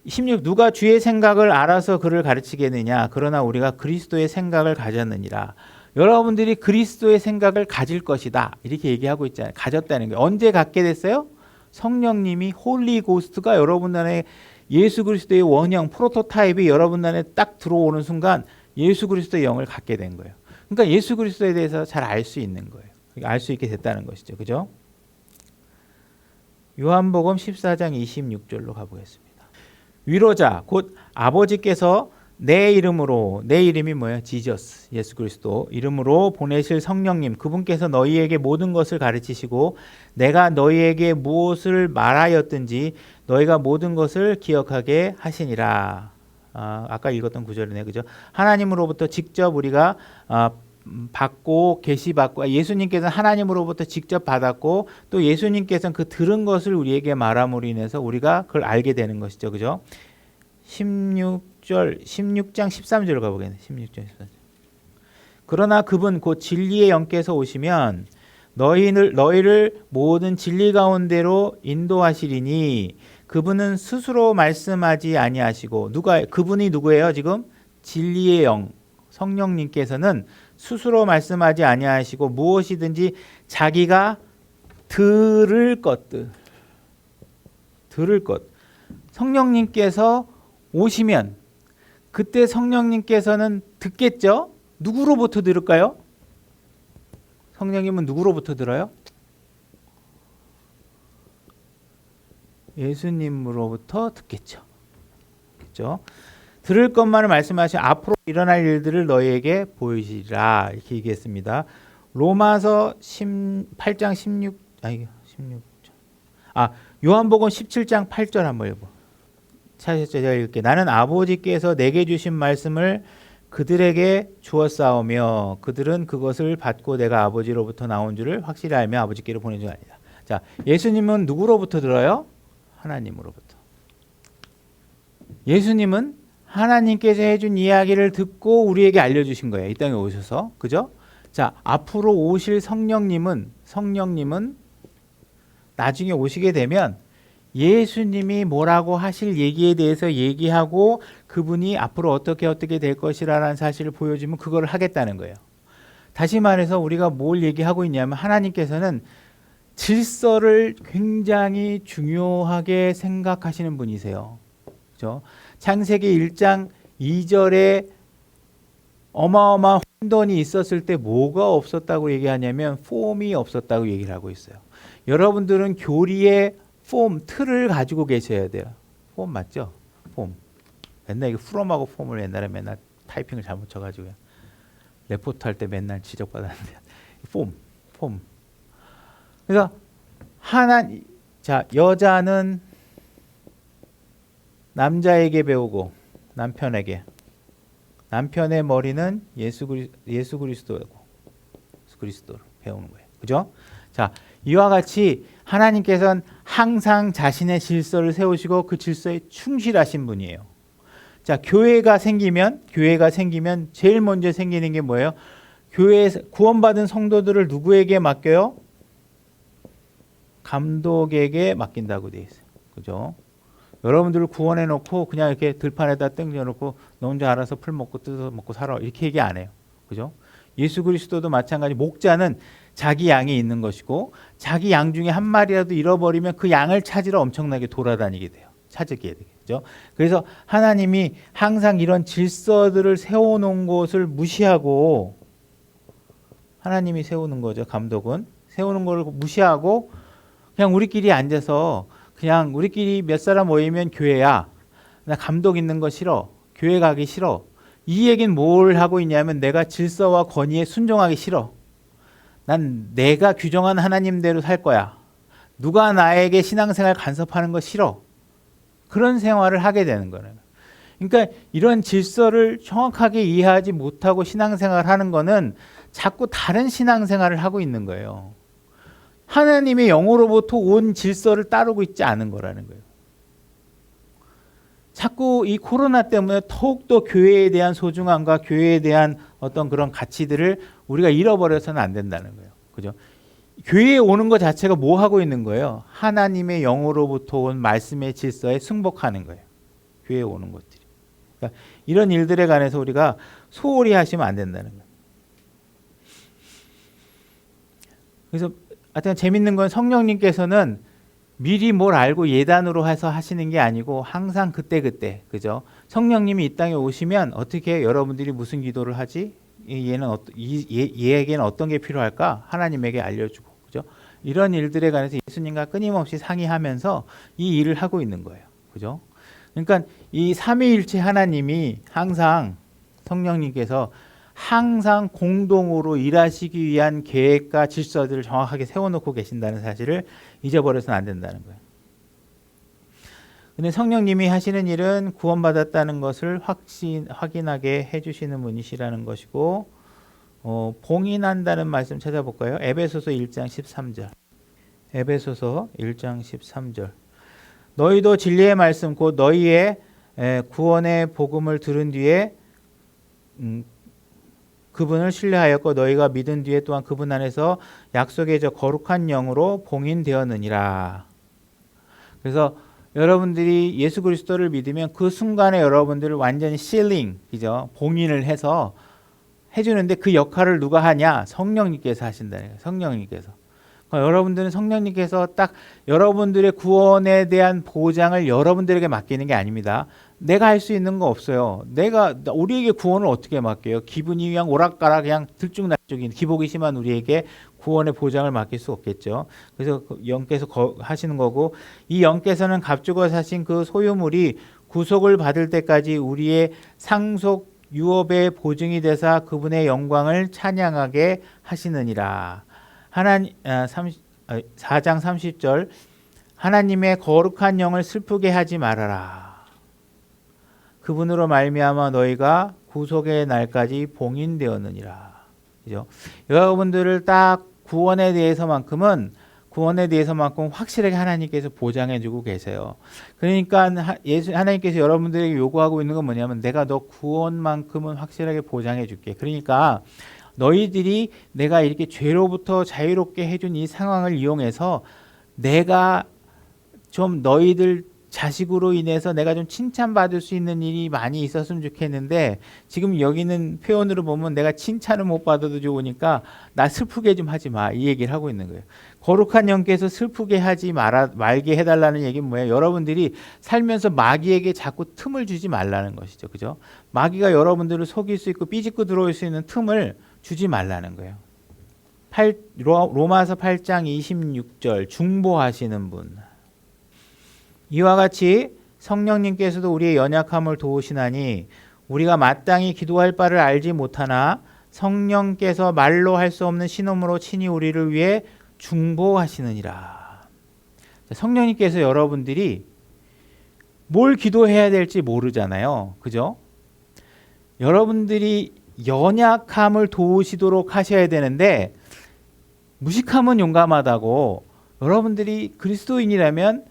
16 누가 주의 생각을 알아서 그를 가르치겠느냐 그러나 우리가 그리스도의 생각을 가졌느니라. 여러분들이 그리스도의 생각을 가질 것이다 이렇게 얘기하고 있잖아요. 가졌다는 거예요. 언제 갖게 됐어요? 성령님이 홀리 고스트가 여러분 안에 예수 그리스도의 원형 프로토타입이 여러분 안에 딱 들어오는 순간 예수 그리스도의 영을 갖게 된 거예요. 그러니까 예수 그리스도에 대해서 잘 알 수 있는 거예요. 알 수 있게 됐다는 것이죠. 그죠? 요한복음 14장 26절로 가보겠습니다. 위로자 곧 아버지께서 내 이름으로, 내 이름이 뭐예요? 지저스, 예수 그리스도 이름으로 보내실 성령님, 그분께서 너희에게 모든 것을 가르치시고 내가 너희에게 무엇을 말하였든지 너희가 모든 것을 기억하게 하시니라. 아까 읽었던 구절이네, 그죠? 하나님으로부터 직접 우리가 받고 계시받고, 예수님께서는 하나님으로부터 직접 받았고 또 예수님께서는 그 들은 것을 우리에게 말함으로 인해서 우리가 그걸 알게 되는 것이죠, 그죠? 16장 13절 가보겠네. 16장 13절. 그러나 그분 곧 진리의 영께서 오시면 너희를 모든 진리 가운데로 인도하시리니 그분은 스스로 말씀하지 아니하시고 그분이 누구예요? 지금 진리의 영 성령님께서는 스스로 말씀하지 아니하시고 무엇이든지 자기가 들을 것 성령님께서 오시면 그때 성령님께서는 듣겠죠? 누구로부터 들을까요? 성령님은 누구로부터 들어요? 예수님으로부터 듣겠죠. 그렇죠? 들을 것만을 말씀하시고 앞으로 일어날 일들을 너희에게 보이시리라 이렇게 얘기했습니다. 로마서 8장 16 요한복음 17장 8절 한번 읽어. 찾으셨죠? 제가 읽을게요. 나는 아버지께서 내게 주신 말씀을 그들에게 주었사오며 그들은 그것을 받고 내가 아버지로부터 나온 줄을 확실히 알며 아버지께로 보낸 줄 아니다. 자, 예수님은 누구로부터 들어요? 하나님으로부터. 예수님은 하나님께서 해준 이야기를 듣고 우리에게 알려주신 거예요. 이 땅에 오셔서. 그죠? 자, 앞으로 오실 성령님은 나중에 오시게 되면 예수님이 뭐라고 하실 얘기에 대해서 얘기하고 그분이 앞으로 어떻게 될 것이라는 사실을 보여주면 그걸 하겠다는 거예요. 다시 말해서 우리가 뭘 얘기하고 있냐면 하나님께서는 질서를 굉장히 중요하게 생각하시는 분이세요. 그렇죠? 창세기 1장 2절에 어마어마한 혼돈이 있었을 때 뭐가 없었다고 얘기하냐면 폼이 없었다고 얘기를 하고 있어요. 여러분들은 교리의 폼, 틀을 가지고 계셔야 돼요. 폼 맞죠? 폼. 맨날 이거 프롬하고 폼을 옛날에 맨날 타이핑을 잘못 쳐가지고 레포트 할 때 맨날 지적받았는데 폼. 그래서 여자는 남자에게 배우고 남편에게, 남편의 머리는 예수 그리스도를 배우는 거예요. 그죠? 자, 이와 같이 하나님께서는 항상 자신의 질서를 세우시고 그 질서에 충실하신 분이에요. 자, 교회가 생기면 제일 먼저 생기는 게 뭐예요? 교회에서 구원받은 성도들을 누구에게 맡겨요? 감독에게 맡긴다고 돼 있어요. 그죠? 여러분들을 구원해 놓고 그냥 이렇게 들판에다 땡겨 놓고 너 혼자 알아서 풀 먹고 뜯어 먹고 살아 이렇게 얘기 안 해요. 그죠? 예수 그리스도도 마찬가지. 목자는 자기 양이 있는 것이고 자기 양 중에 한 마리라도 잃어버리면 그 양을 찾으러 엄청나게 돌아다니게 돼요. 찾게 되죠. 그래서 하나님이 항상 이런 질서들을 세워놓은 것을 무시하고, 하나님이 세우는 거죠. 감독은 세우는 걸 무시하고 그냥 우리끼리 앉아서 그냥 우리끼리 몇 사람 모이면 교회야. 나 감독 있는 거 싫어. 교회 가기 싫어. 이 얘기는 뭘 하고 있냐면 내가 질서와 권위에 순종하기 싫어. 난 내가 규정한 하나님대로 살 거야. 누가 나에게 신앙생활 간섭하는 거 싫어. 그런 생활을 하게 되는 거예요. 그러니까 이런 질서를 정확하게 이해하지 못하고 신앙생활을 하는 거는 자꾸 다른 신앙생활을 하고 있는 거예요. 하나님의 영으로부터 온 질서를 따르고 있지 않은 거라는 거예요. 자꾸 이 코로나 때문에 더욱더 교회에 대한 소중함과 교회에 대한 어떤 그런 가치들을 우리가 잃어버려서는 안 된다는 거예요. 그죠? 교회에 오는 것 자체가 뭐 하고 있는 거예요? 하나님의 영으로부터 온 말씀의 질서에 승복하는 거예요. 교회에 오는 것들이. 그러니까 이런 일들에 관해서 우리가 소홀히 하시면 안 된다는 거예요. 그래서 하여튼 재밌는 건 성령님께서는 미리 뭘 알고 예단으로 해서 하시는 게 아니고 항상 그때그때, 그죠? 성령님이 이 땅에 오시면 어떻게 여러분들이 무슨 기도를 하지? 얘에게는 어떤 게 필요할까? 하나님에게 알려주고, 그죠? 이런 일들에 관해서 예수님과 끊임없이 상의하면서 이 일을 하고 있는 거예요. 그죠? 그러니까 이 삼위일체 하나님이 항상 성령님께서 항상 공동으로 일하시기 위한 계획과 질서들을 정확하게 세워놓고 계신다는 사실을 잊어버려서는 안 된다는 거예요. 근데 성령님이 하시는 일은 구원받았다는 것을 확인하게 해주시는 분이시라는 것이고, 봉인한다는 말씀 찾아볼까요? 에베소서 1장 13절. 에베소서 1장 13절. 너희도 진리의 말씀 곧 너희의 구원의 복음을 들은 뒤에 그분을 신뢰하였고 너희가 믿은 뒤에 또한 그분 안에서 약속의 저 거룩한 영으로 봉인되었느니라. 그래서 여러분들이 예수 그리스도를 믿으면 그 순간에 여러분들을 완전히 실링, 그죠? 봉인을 해서 해주는데 그 역할을 누가 하냐? 성령님께서 하신다는 거예요. 성령님께서. 그러니까 여러분들은 성령님께서 딱 여러분들의 구원에 대한 보장을 여러분들에게 맡기는 게 아닙니다. 내가 할 수 있는 거 없어요. 우리에게 구원을 어떻게 맡겨요? 기분이 그냥 오락가락 그냥 들쭉날쭉인 기복이 심한 우리에게 구원의 보장을 맡길 수 없겠죠. 그래서 영께서 하시는 거고, 이 영께서는 값주고 사신 그 소유물이 구속을 받을 때까지 우리의 상속 유업의 보증이 되사 그분의 영광을 찬양하게 하시느니라. 4장 30절 하나님의 거룩한 영을 슬프게 하지 말아라. 그분으로 말미암아 너희가 구속의 날까지 봉인되었느니라. 그죠? 여러분들을 딱 구원에 대해서만큼 확실하게 하나님께서 보장해주고 계세요. 그러니까 하나님께서 여러분들에게 요구하고 있는 건 뭐냐면 내가 너 구원만큼은 확실하게 보장해줄게. 그러니까 너희들이 내가 이렇게 죄로부터 자유롭게 해준 이 상황을 이용해서 내가 좀 너희들 자식으로 인해서 내가 좀 칭찬받을 수 있는 일이 많이 있었으면 좋겠는데 지금 여기는 표현으로 보면 내가 칭찬을 못 받아도 좋으니까 나 슬프게 좀 하지 마, 이 얘기를 하고 있는 거예요. 거룩한 영께서 슬프게 하지 말게 해달라는 얘기는 뭐예요? 여러분들이 살면서 마귀에게 자꾸 틈을 주지 말라는 것이죠. 그죠? 마귀가 여러분들을 속일 수 있고 삐짓고 들어올 수 있는 틈을 주지 말라는 거예요. 로마서 8장 26절 중보하시는 분. 이와 같이 성령님께서도 우리의 연약함을 도우시나니 우리가 마땅히 기도할 바를 알지 못하나 성령께서 말로 할 수 없는 신음으로 친히 우리를 위해 중보하시느니라. 성령님께서 여러분들이 뭘 기도해야 될지 모르잖아요. 그죠? 여러분들이 연약함을 도우시도록 하셔야 되는데 무식함은 용감하다고 여러분들이 그리스도인이라면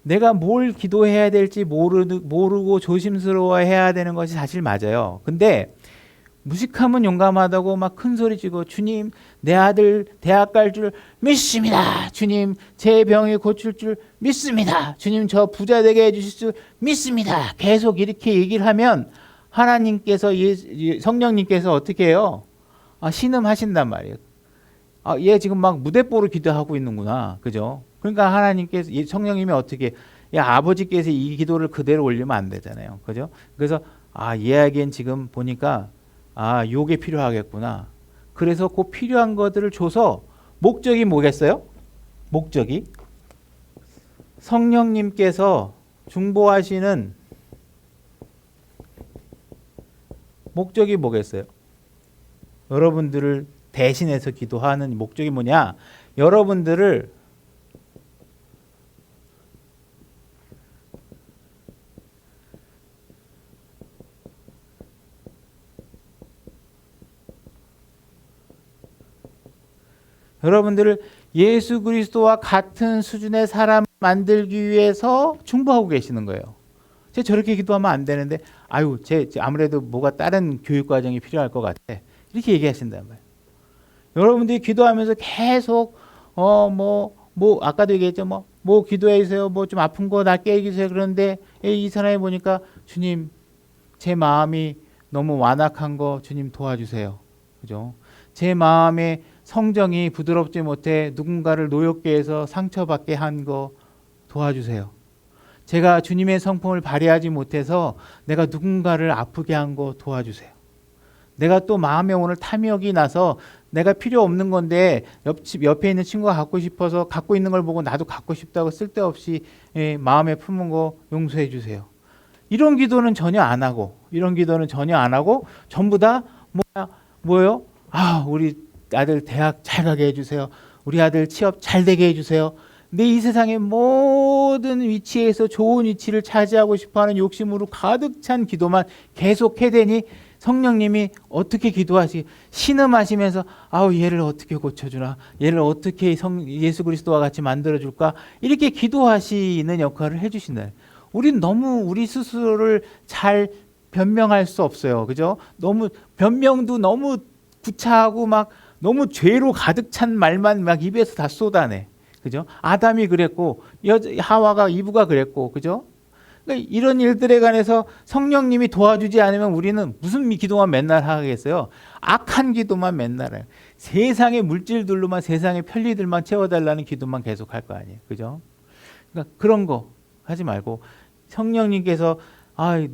내가 뭘 기도해야 될지 모르고 조심스러워해야 되는 것이 사실 맞아요. 근데 무식함은 용감하다고 막 큰 소리 치고 주님 내 아들 대학 갈 줄 믿습니다. 주님 제 병이 고칠 줄 믿습니다. 주님 저 부자 되게 해주실 줄 믿습니다. 계속 이렇게 얘기를 하면 하나님께서 성령님께서 어떻게 해요? 신음하신단 말이에요. 얘 지금 막 무대뽀로 기도하고 있는구나. 그죠? 그러니까 하나님께서 성령님이 어떻게 아버지께서 이 기도를 그대로 올리면 안 되잖아요. 그죠? 그래서 얘에겐 지금 보니까 요게 필요하겠구나. 그래서 그 필요한 것들을 줘서 목적이 뭐겠어요? 목적이 성령님께서 중보하시는 목적이 뭐겠어요? 여러분들을 대신해서 기도하는 목적이 뭐냐? 여러분들을 예수 그리스도와 같은 수준의 사람 만들기 위해서 중보하고 계시는 거예요. 제 저렇게 기도하면 안 되는데 제 아무래도 뭐가 다른 교육 과정이 필요할 것 같아. 이렇게 얘기하신단 말이에요. 여러분들이 기도하면서 계속 아까도 얘기했죠. 뭐 기도해 주세요. 뭐 좀 아픈 거 낫게 해 주세요. 그런데 이 사람이 보니까 주님 제 마음이 너무 완악한 거 주님 도와주세요. 그죠? 제 마음의 성정이 부드럽지 못해 누군가를 노엽게 해서 상처받게 한 거 도와주세요. 제가 주님의 성품을 발휘하지 못해서 내가 누군가를 아프게 한 거 도와주세요. 내가 또 마음에 오늘 탐욕이 나서 내가 필요 없는 건데 옆에 있는 친구가 갖고 싶어서 갖고 있는 걸 보고 나도 갖고 싶다고 쓸데없이 마음에 품은 거 용서해 주세요. 이런 기도는 전혀 안 하고 전부 다 뭐예요? 우리 아들 대학 잘 가게 해주세요. 우리 아들 취업 잘 되게 해주세요. 내 이 세상의 모든 위치에서 좋은 위치를 차지하고 싶어하는 욕심으로 가득 찬 기도만 계속 해대니 성령님이 어떻게 신음하시면서 얘를 어떻게 고쳐주나, 얘를 어떻게 예수 그리스도와 같이 만들어줄까, 이렇게 기도하시는 역할을 해주신다. 우린 너무 우리 스스로를 잘 변명할 수 없어요. 그죠? 변명도 너무 구차하고 너무 죄로 가득 찬 말만 입에서 다 쏟아내. 그죠? 아담이 그랬고, 하와가 이브가 그랬고, 그죠? 그러니까 이런 일들에 관해서 성령님이 도와주지 않으면 우리는 무슨 기도만 맨날 하겠어요? 악한 기도만 맨날 해요. 세상의 물질들로만, 세상의 편리들만 채워달라는 기도만 계속 할 거 아니에요. 그죠? 그러니까 그런 거 하지 말고, 성령님께서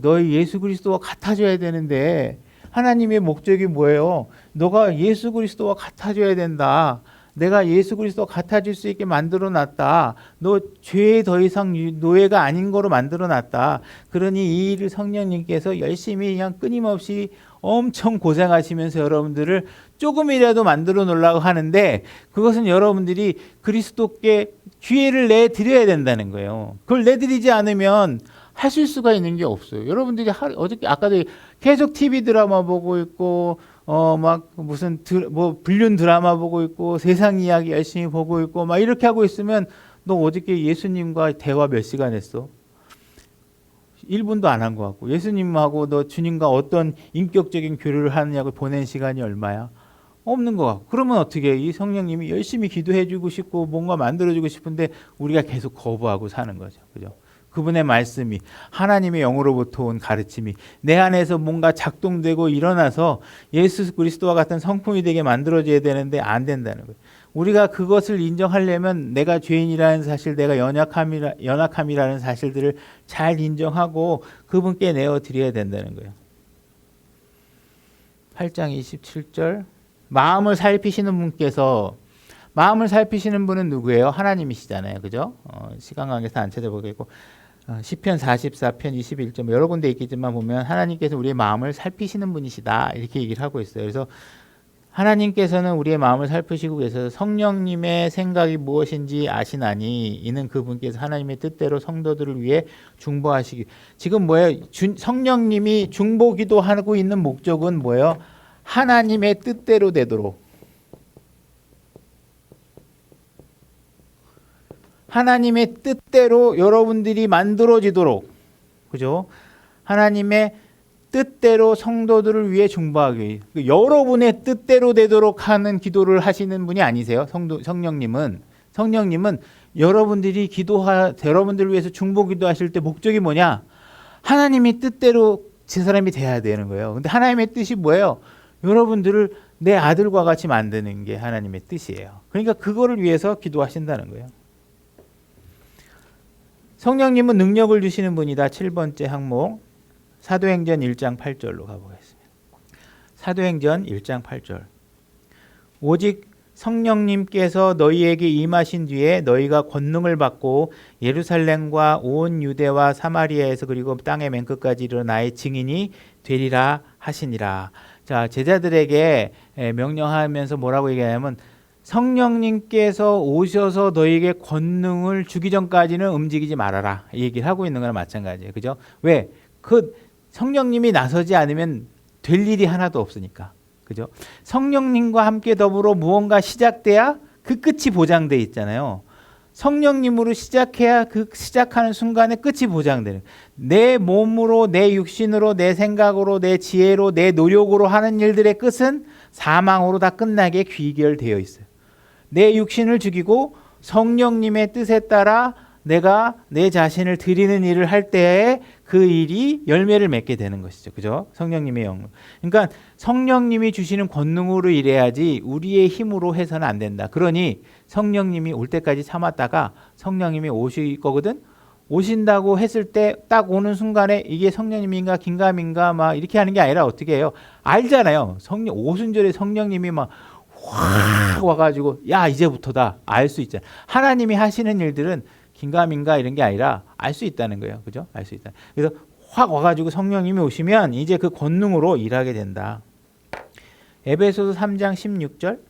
너희 예수 그리스도와 같아져야 되는데, 하나님의 목적이 뭐예요? 너가 예수 그리스도와 같아져야 된다. 내가 예수 그리스도와 같아질 수 있게 만들어놨다. 너 죄에 더 이상 노예가 아닌 거로 만들어놨다. 그러니 이 일을 성령님께서 열심히 그냥 끊임없이 엄청 고생하시면서 여러분들을 조금이라도 만들어 놓으려고 하는데, 그것은 여러분들이 그리스도께 기회를 내드려야 된다는 거예요. 그걸 내드리지 않으면 하실 수가 있는 게 없어요. 여러분들이 어저께 아까도 계속 TV 드라마 보고 있고 무슨 불륜 드라마 보고 있고 세상 이야기 열심히 보고 있고 이렇게 하고 있으면 너 어저께 예수님과 대화 몇 시간 했어? 1분도 안 한 것 같고, 예수님하고 너 주님과 어떤 인격적인 교류를 하느냐고 보낸 시간이 얼마야? 없는 것 같고. 그러면 어떻게 해? 이 성령님이 열심히 기도해주고 싶고 뭔가 만들어주고 싶은데 우리가 계속 거부하고 사는 거죠. 그죠? 그분의 말씀이, 하나님의 영으로부터 온 가르침이 내 안에서 뭔가 작동되고 일어나서 예수 그리스도와 같은 성품이 되게 만들어져야 되는데 안 된다는 거예요. 우리가 그것을 인정하려면 내가 죄인이라는 사실, 내가 연약함이라는 사실들을 잘 인정하고 그분께 내어드려야 된다는 거예요. 8장 27절, 마음을 살피시는 분은 누구예요? 하나님이시잖아요. 그죠? 시간 관계에서 안 찾아보겠고, 시편 44편 21절 여러 군데 있겠지만 보면 하나님께서 우리의 마음을 살피시는 분이시다, 이렇게 얘기를 하고 있어요. 그래서 하나님께서는 우리의 마음을 살피시고 계셔서 성령님의 생각이 무엇인지 아시나니 이는 그분께서 하나님의 뜻대로 성도들을 위해 중보하시기. 지금 뭐예요? 성령님이 중보기도 하고 있는 목적은 뭐예요? 하나님의 뜻대로 되도록, 하나님의 뜻대로 여러분들이 만들어지도록, 그죠? 하나님의 뜻대로 성도들을 위해 중보하기. 여러분의 뜻대로 되도록 하는 기도를 하시는 분이 아니세요. 성령님은 여러분들이 여러분들을 위해서 중보 기도하실 때 목적이 뭐냐? 하나님이 뜻대로 제 사람이 돼야 되는 거예요. 근데 하나님의 뜻이 뭐예요? 여러분들을 내 아들과 같이 만드는 게 하나님의 뜻이에요. 그러니까 그거를 위해서 기도하신다는 거예요. 성령님은 능력을 주시는 분이다. 7번째 항목, 사도행전 1장 8절로 가보겠습니다. 사도행전 1장 8절. 오직 성령님께서 너희에게 임하신 뒤에 너희가 권능을 받고 예루살렘과 온 유대와 사마리아에서 그리고 땅의 맨 끝까지 이르러 나의 증인이 되리라 하시니라. 자, 제자들에게 명령하면서 뭐라고 얘기하냐면, 성령님께서 오셔서 너희에게 권능을 주기 전까지는 움직이지 말아라, 이 얘기를 하고 있는 거랑 마찬가지예요. 그죠? 왜? 그 성령님이 나서지 않으면 될 일이 하나도 없으니까. 그죠? 성령님과 함께 더불어 무언가 시작돼야 그 끝이 보장돼 있잖아요. 성령님으로 시작해야 그 시작하는 순간에 끝이 보장되는. 내 몸으로, 내 육신으로, 내 생각으로, 내 지혜로, 내 노력으로 하는 일들의 끝은 사망으로 다 끝나게 귀결되어 있어요. 내 육신을 죽이고 성령님의 뜻에 따라 내가 내 자신을 드리는 일을 할 때에 그 일이 열매를 맺게 되는 것이죠. 그죠? 성령님의 영으로. 그러니까 성령님이 주시는 권능으로 일해야지 우리의 힘으로 해서는 안 된다. 그러니 성령님이 올 때까지 참았다가 성령님이 오실 거거든. 오신다고 했을 때 딱 오는 순간에 이게 성령님인가 긴가민가 막 이렇게 하는 게 아니라 어떻게 해요? 알잖아요. 오순절에 성령님이 막 확 와가지고 야 이제부터다 알 수 있잖아요. 하나님이 하시는 일들은 긴가민가 이런 게 아니라 알 수 있다는 거예요. 그죠? 알 수 있다. 그래서 확 와가지고 성령님이 오시면 이제 그 권능으로 일하게 된다. 에베소서 3장 16절.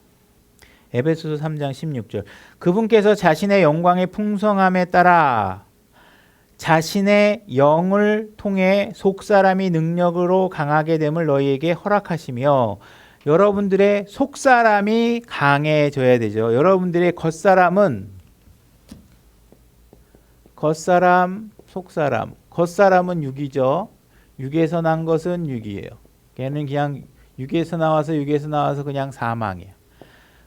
에베소서 3장 16절. 그분께서 자신의 영광의 풍성함에 따라 자신의 영을 통해 속사람이 능력으로 강하게 됨을 너희에게 허락하시며 여러분들의 속사람이 강해져야 되죠. 여러분들의 겉사람은 겉사람, 속사람. 겉사람은 육이죠. 육에서 난 것은 육이에요. 걔는 그냥 육에서 나와서 그냥 사망이에요.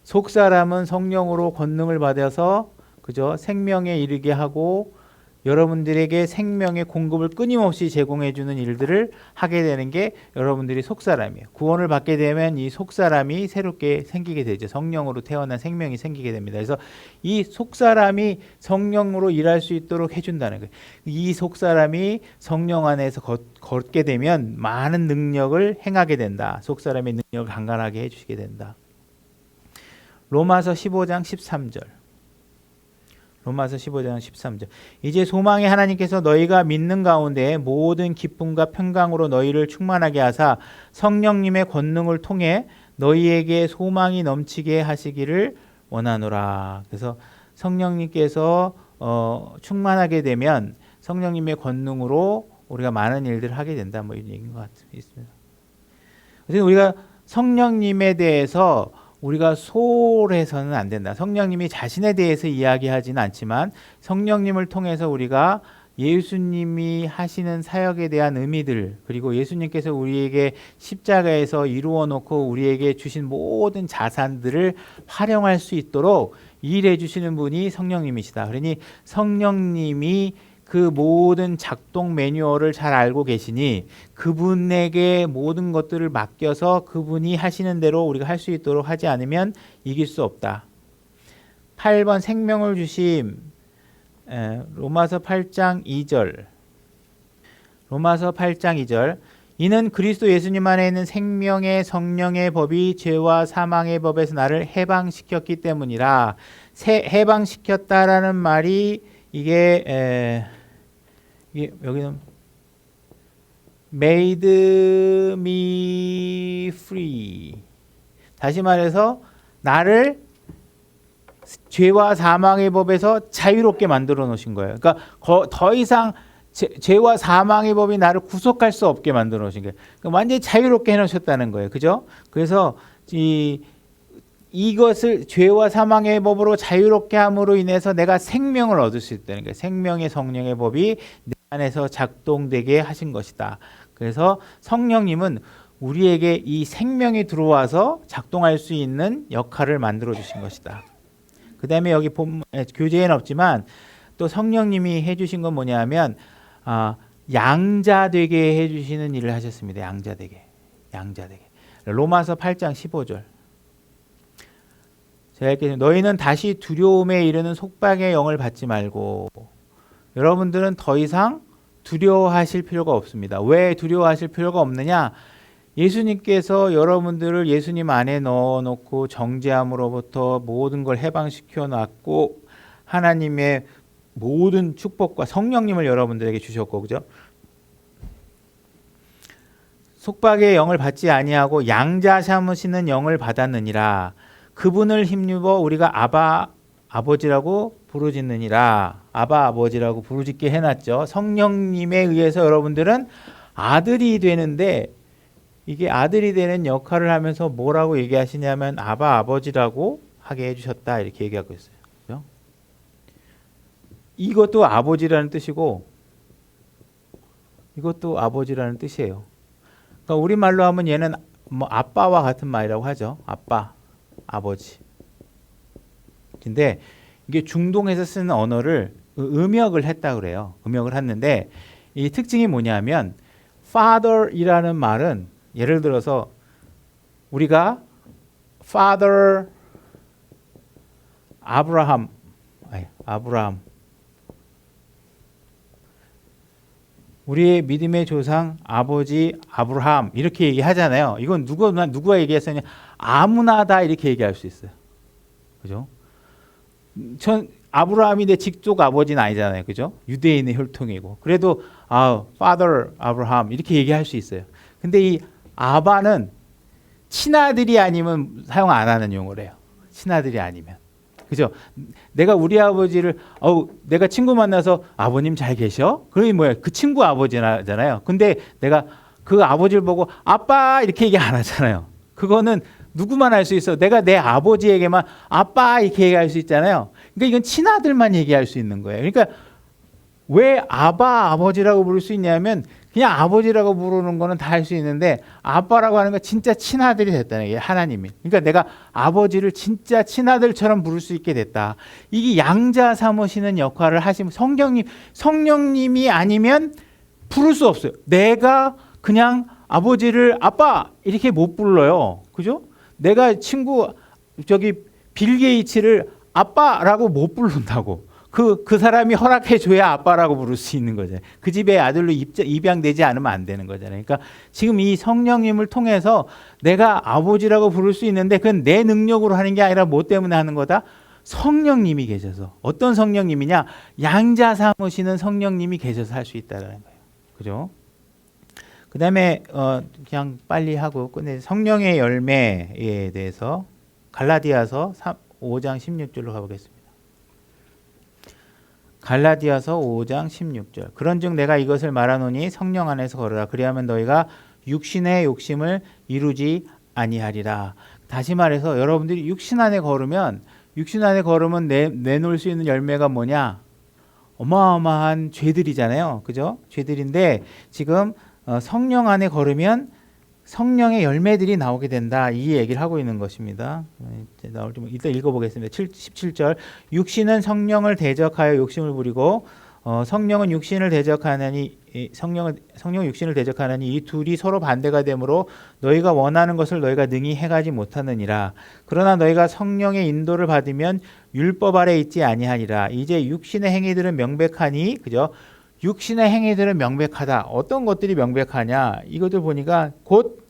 속사람은 성령으로 권능을 받아서 그죠? 생명에 이르게 하고 여러분들에게 생명의 공급을 끊임없이 제공해 주는 일들을 하게 되는 게 여러분들이 속사람이에요. 구원을 받게 되면 이 속사람이 새롭게 생기게 되죠. 성령으로 태어난 생명이 생기게 됩니다. 그래서 이 속사람이 성령으로 일할 수 있도록 해준다는 거예요. 이 속사람이 성령 안에서 걷게 되면 많은 능력을 행하게 된다. 속사람의 능력을 강간하게 해주시게 된다. 로마서 15장 13절. 로마서 15장 13절. 이제 소망의 하나님께서 너희가 믿는 가운데 모든 기쁨과 평강으로 너희를 충만하게 하사 성령님의 권능을 통해 너희에게 소망이 넘치게 하시기를 원하노라. 그래서 성령님께서 충만하게 되면 성령님의 권능으로 우리가 많은 일들을 하게 된다. 뭐 이런 얘기인 것 같습니다. 그래서 우리가 성령님에 대해서 우리가 소홀해서는 안 된다. 성령님이 자신에 대해서 이야기하지는 않지만 성령님을 통해서 우리가 예수님이 하시는 사역에 대한 의미들 그리고 예수님께서 우리에게 십자가에서 이루어 놓고 우리에게 주신 모든 자산들을 활용할 수 있도록 일해 주시는 분이 성령님이시다. 그러니 성령님이 그 모든 작동 매뉴얼을 잘 알고 계시니 그분에게 모든 것들을 맡겨서 그분이 하시는 대로 우리가 할 수 있도록 하지 않으면 이길 수 없다. 8번 생명을 주심. 로마서 8장 2절. 로마서 8장 2절. 이는 그리스도 예수님 안에 있는 생명의 성령의 법이 죄와 사망의 법에서 나를 해방시켰기 때문이라. 해방시켰다라는 말이 이게 여기는 made me free. 다시 말해서 나를 죄와 사망의 법에서 자유롭게 만들어 놓으신 거예요. 그러니까 더 이상 죄와 사망의 법이 나를 구속할 수 없게 만들어 놓으신 거예요. 그러니까 완전히 자유롭게 해 놓으셨다는 거예요. 그죠? 그래서 이것을 죄와 사망의 법으로 자유롭게 함으로 인해서 내가 생명을 얻을 수 있다는 거예요. 생명의 성령의 법이 내 안에서 작동되게 하신 것이다. 그래서 성령님은 우리에게 이 생명이 들어와서 작동할 수 있는 역할을 만들어 주신 것이다. 그 다음에 여기 교재에는 없지만 또 성령님이 해주신 건 뭐냐면 양자되게 해주시는 일을 하셨습니다. 양자되게. 로마서 8장 15절. 제가 읽겠습니다. 너희는 다시 두려움에 이르는 속박의 영을 받지 말고. 여러분들은 더 이상 두려워하실 필요가 없습니다. 왜 두려워하실 필요가 없느냐? 예수님께서 여러분들을 예수님 안에 넣어놓고 정죄함으로부터 모든 걸 해방시켜 놨고 하나님의 모든 축복과 성령님을 여러분들에게 주셨고, 그죠? 속박의 영을 받지 아니하고 양자 삼으시는 영을 받았느니라. 그분을 힘입어 우리가 아바 아버지라고 부르짖느니라. 아바 아버지라고 부르짖게 해놨죠. 성령님에 의해서 여러분들은 아들이 되는데 이게 아들이 되는 역할을 하면서 뭐라고 얘기하시냐면 아바 아버지라고 하게 해주셨다 이렇게 얘기하고 있어요. 그렇죠? 이것도 아버지라는 뜻이고 이것도 아버지라는 뜻이에요. 그러니까 우리말로 하면 얘는 뭐 아빠와 같은 말이라고 하죠. 아빠, 아버지. 근데 이게 중동에서 쓰는 언어를 음역을 했다 그래요. 음역을 했는데 이 특징이 뭐냐면 father이라는 말은 예를 들어서 우리가 father 아브라함 우리의 믿음의 조상 아버지 아브라함 이렇게 얘기하잖아요. 이건 누가 얘기했으냐 아무나 다 이렇게 얘기할 수 있어요. 그죠? 아브라함이 내 직속 아버지는 아니잖아요. 그죠? 유대인의 혈통이고. 그래도 father 아브라함 이렇게 얘기할 수 있어요. 근데 이 아바는 친아들이 아니면 사용 안 하는 용어래요. 친아들이 아니면. 그죠? 내가 우리 아버지를 내가 친구 만나서 아버님 잘 계셔? 그러니 뭐야? 그 친구 아버지잖아요. 근데 내가 그 아버지를 보고 아빠 이렇게 얘기 안 하잖아요. 그거는 누구만 할 수 있어. 내가 내 아버지에게만 아빠 이렇게 얘기할 수 있잖아요. 그러니까 이건 친아들만 얘기할 수 있는 거예요. 그러니까 왜 아버지라고 부를 수 있냐면 그냥 아버지라고 부르는 거는 다 할 수 있는데 아빠라고 하는 건 진짜 친아들이 됐다는 게 하나님이. 그러니까 내가 아버지를 진짜 친아들처럼 부를 수 있게 됐다. 이게 양자 삼으시는 역할을 하시면 성령님이 아니면 부를 수 없어요. 내가 그냥 아버지를 아빠 이렇게 못 불러요. 그죠? 내가 친구 빌 게이츠를 아빠라고 못 부른다고. 그 사람이 허락해 줘야 아빠라고 부를 수 있는 거잖아요. 그 집의 아들로 입양되지 않으면 안 되는 거잖아요. 그러니까 지금 이 성령님을 통해서 내가 아버지라고 부를 수 있는데 그건 내 능력으로 하는 게 아니라 뭐 때문에 하는 거다? 성령님이 계셔서. 어떤 성령님이냐? 양자 삼으시는 성령님이 계셔서 할 수 있다는 거예요. 그죠? 그 다음에 그냥 빨리 하고 끝내. 성령의 열매에 대해서 갈라디아서 5장 16절로 가보겠습니다. 갈라디아서 5장 16절. 그런즉 내가 이것을 말하노니 성령 안에서 걸으라. 그리하면 너희가 육신의 욕심을 이루지 아니하리라. 다시 말해서 여러분들이 육신 안에 걸으면 내놓을 수 있는 열매가 뭐냐? 어마어마한 죄들이잖아요. 그죠? 죄들인데 지금 성령 안에 걸으면 성령의 열매들이 나오게 된다. 이 얘기를 하고 있는 것입니다. 일단 읽어보겠습니다. 17절. 육신은 성령을 대적하여 욕심을 부리고 성령은 육신을 대적하느니 성령은 육신을 대적하느니 이 둘이 서로 반대가 되므로 너희가 원하는 것을 너희가 능히 행하지 못하느니라. 그러나 너희가 성령의 인도를 받으면 율법 아래 있지 아니하니라. 이제 육신의 행위들은 명백하니 그죠? 육신의 행위들은 명백하다. 어떤 것들이 명백하냐? 이것들 보니까 곧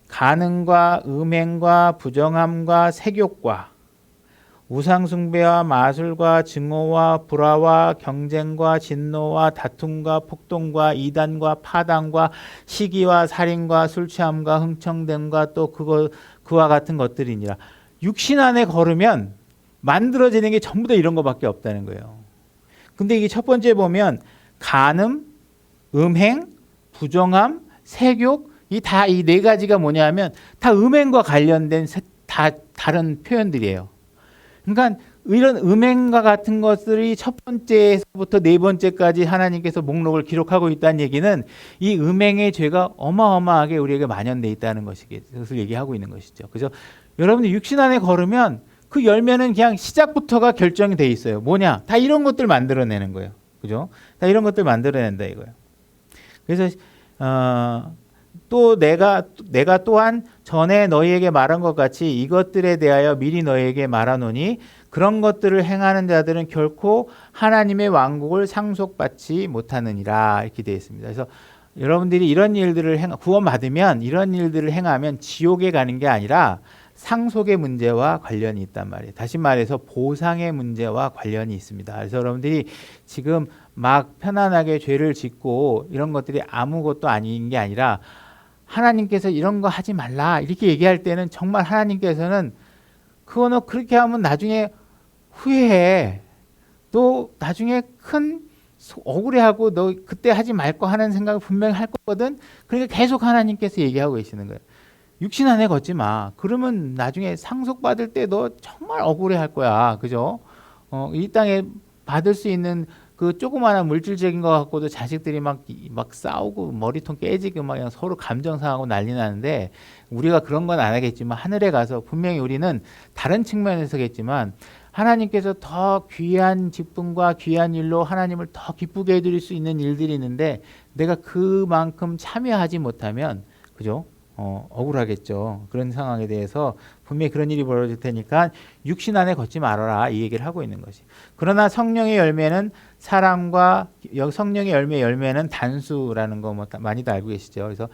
간음과 음행과 부정함과 색욕과 우상숭배와 마술과 증오와 불화와 경쟁과 진노와 다툼과 폭동과 이단과 파당과 시기와 살인과 술취함과 흥청됨과 또 그와 같은 것들이니라. 육신 안에 걸으면 만들어지는 게 전부 다 이런 거밖에 없다는 거예요. 근데 이게 첫 번째 보면 간음, 음행, 부정함, 색욕 이 네 가지가 뭐냐면 다 음행과 관련된 다른 표현들이에요. 그러니까 이런 음행과 같은 것들이 첫 번째에서부터 네 번째까지 하나님께서 목록을 기록하고 있다는 얘기는 이 음행의 죄가 어마어마하게 우리에게 만연돼 있다는 것을 얘기하고 있는 것이죠. 그죠? 여러분들 육신 안에 걸으면 그 열매는 그냥 시작부터가 결정이 돼 있어요. 뭐냐? 다 이런 것들 만들어내는 거예요. 그죠? 다 이런 것들 만들어낸다 이거예요. 그래서 또 내가 또한 전에 너희에게 말한 것 같이 이것들에 대하여 미리 너희에게 말하노니 그런 것들을 행하는 자들은 결코 하나님의 왕국을 상속받지 못하느니라 이렇게 되어 있습니다. 그래서 여러분들이 이런 일들을 구원받으면 이런 일들을 행하면 지옥에 가는 게 아니라 상속의 문제와 관련이 있단 말이에요. 다시 말해서 보상의 문제와 관련이 있습니다. 그래서 여러분들이 지금 막 편안하게 죄를 짓고 이런 것들이 아무것도 아닌 게 아니라 하나님께서 이런 거 하지 말라 이렇게 얘기할 때는 정말 하나님께서는 그거 너 그렇게 하면 나중에 후회해. 또 나중에 큰 억울해하고 너 그때 하지 말 거 하는 생각을 분명히 할 거거든. 그러니까 계속 하나님께서 얘기하고 계시는 거예요. 육신 안에 걷지 마. 그러면 나중에 상속받을 때 너 정말 억울해할 거야. 그죠? 이 땅에 받을 수 있는 그 조그마한 물질적인 거 갖고도 자식들이 막 싸우고 머리통 깨지고 막 그냥 서로 감정 상하고 난리 나는데 우리가 그런 건 안 하겠지만 하늘에 가서 분명히 우리는 다른 측면에서겠지만 하나님께서 더 귀한 직분과 귀한 일로 하나님을 더 기쁘게 해드릴 수 있는 일들이 있는데 내가 그만큼 참여하지 못하면 그죠? 억울하겠죠. 그런 상황에 대해서 분명히 그런 일이 벌어질 테니까 육신 안에 걷지 말아라 이 얘기를 하고 있는 것이. 그러나 성령의 열매는 사랑과 성령의 열매는 단수라는 거 뭐 많이들 알고 계시죠. 그래서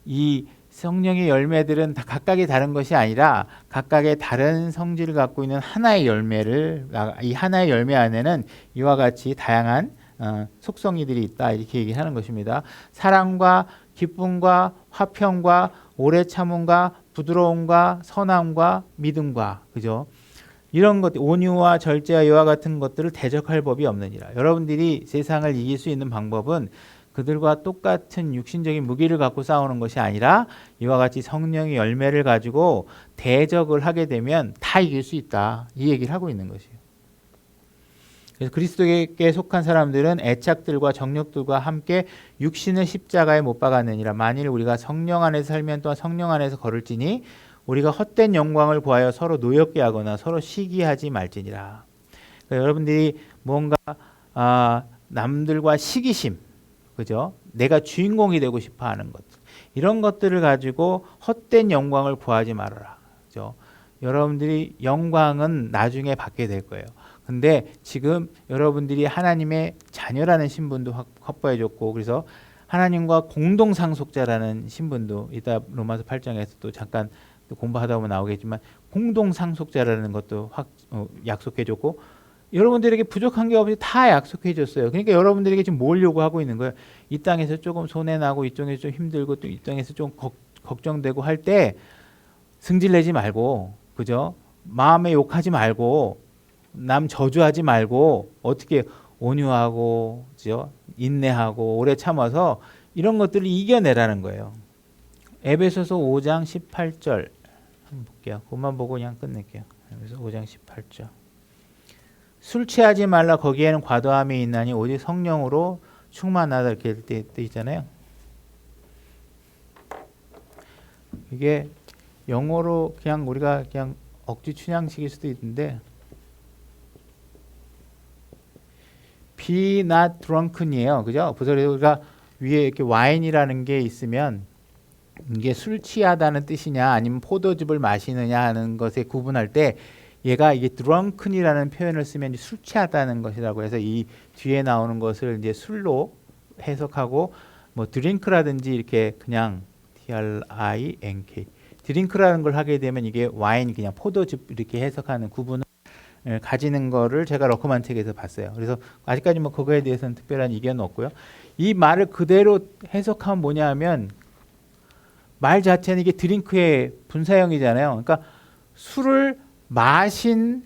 이 성령의 열매들은 다 각각이 다른 것이 아니라 각각의 다른 성질을 갖고 있는 하나의 열매를 이 하나의 열매 안에는 이와 같이 다양한 속성이들이 있다 이렇게 얘기하는 것입니다. 사랑과 기쁨과 화평과 오래 참음과 부드러움과 선함과 믿음과 그죠? 이런 것 온유와 절제와 이와 같은 것들을 대적할 법이 없느니라. 여러분들이 세상을 이길 수 있는 방법은 그들과 똑같은 육신적인 무기를 갖고 싸우는 것이 아니라 이와 같이 성령의 열매를 가지고 대적을 하게 되면 다 이길 수 있다. 이 얘기를 하고 있는 것이에요. 그래서 그리스도께 속한 사람들은 애착들과 정욕들과 함께 육신을 십자가에 못 박았느니라. 만일 우리가 성령 안에서 살면 또한 성령 안에서 걸을지니 우리가 헛된 영광을 구하여 서로 노엽게 하거나 서로 시기하지 말지니라. 그러니까 여러분들이 뭔가 남들과 시기심 그죠? 내가 주인공이 되고 싶어 하는 것. 이런 것들을 가지고 헛된 영광을 구하지 말아라. 그죠? 여러분들이 영광은 나중에 받게 될 거예요. 근데 지금 여러분들이 하나님의 자녀라는 신분도 확보해 줬고 그래서 하나님과 공동 상속자라는 신분도 이따 로마서 8장에서 또 잠깐 또 공부하다 보면 나오겠지만 공동 상속자라는 것도 약속해 줬고 여러분들에게 부족한 게 없이 다 약속해 줬어요. 그러니까 여러분들에게 지금 뭘 요구하고 있는 거예요? 이 땅에서 조금 손해나고 이쪽에서 좀 힘들고 또 이 땅에서 좀 걱정되고 할 때 승질내지 말고 그죠? 마음에 욕하지 말고 남 저주하지 말고 어떻게 온유하고 그죠? 인내하고 오래 참아서 이런 것들을 이겨내라는 거예요. 에베소서 5장 18절 한번 볼게요. 그것만 보고 그냥 끝낼게요. 에베소서 5장 18절 술 취하지 말라 거기에는 과도함이 있나니 오직 성령으로 충만하다 이렇게 돼 있잖아요. 이게 영어로 그냥 우리가 그냥 억지 춘향식일 수도 있는데 be not drunken이에요. 그죠? 그래서 우리가 위에 이렇게 와인이라는 게 있으면 이게 술 취하다는 뜻이냐 아니면 포도즙을 마시느냐 하는 것에 구분할 때 얘가 이게 drunken이라는 표현을 쓰면 술 취하다는 것이라고 해서 이 뒤에 나오는 것을 이제 술로 해석하고 뭐 drink라든지 이렇게 그냥 drink 드링크라는 걸 하게 되면 이게 와인 그냥 포도즙 이렇게 해석하는 구분을 가지는 거를 제가 러커만 책에서 봤어요. 그래서 아직까지 뭐 그거에 대해서는 특별한 의견은 없고요. 이 말을 그대로 해석하면 뭐냐면 말 자체는 이게 드링크의 분사형이잖아요. 그러니까 술을 마신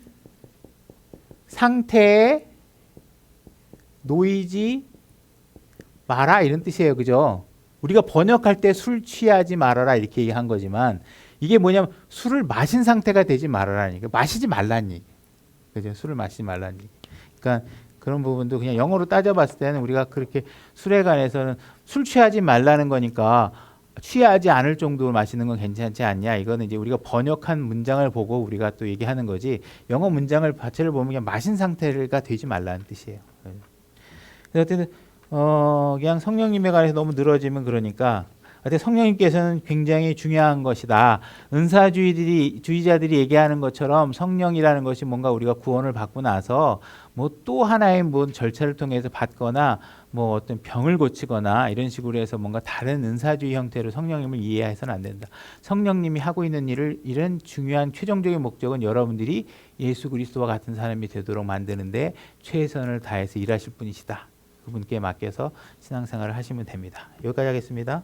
상태에 놓이지 마라 이런 뜻이에요. 그죠? 우리가 번역할 때 술 취하지 말아라 이렇게 얘기한 거지만 이게 뭐냐면 술을 마신 상태가 되지 말아라는 얘기. 마시지 말라는 얘기. 그죠? 술을 마시지 말라는 얘기. 그러니까 그런 부분도 그냥 영어로 따져봤을 때는 우리가 그렇게 술에 관해서는 술 취하지 말라는 거니까 취하지 않을 정도로 마시는 건 괜찮지 않냐. 이거는 이제 우리가 번역한 문장을 보고 우리가 또 얘기하는 거지. 영어 문장을 자체를 보면 그냥 마신 상태가 되지 말라는 뜻이에요. 그래서 어쨌든 그냥 성령님에 관해서 너무 늘어지면 그러니까 성령님께서는 굉장히 중요한 것이다. 은사주의자들이 얘기하는 것처럼 성령이라는 것이 뭔가 우리가 구원을 받고 나서 뭐 또 하나의 뭐 절차를 통해서 받거나 뭐 어떤 병을 고치거나 이런 식으로 해서 뭔가 다른 은사주의 형태로 성령님을 이해해서는 안 된다. 성령님이 하고 있는 일은 중요한 최종적인 목적은 여러분들이 예수 그리스도와 같은 사람이 되도록 만드는데 최선을 다해서 일하실 분이시다. 그분께 맡겨서 신앙생활을 하시면 됩니다. 여기까지 하겠습니다.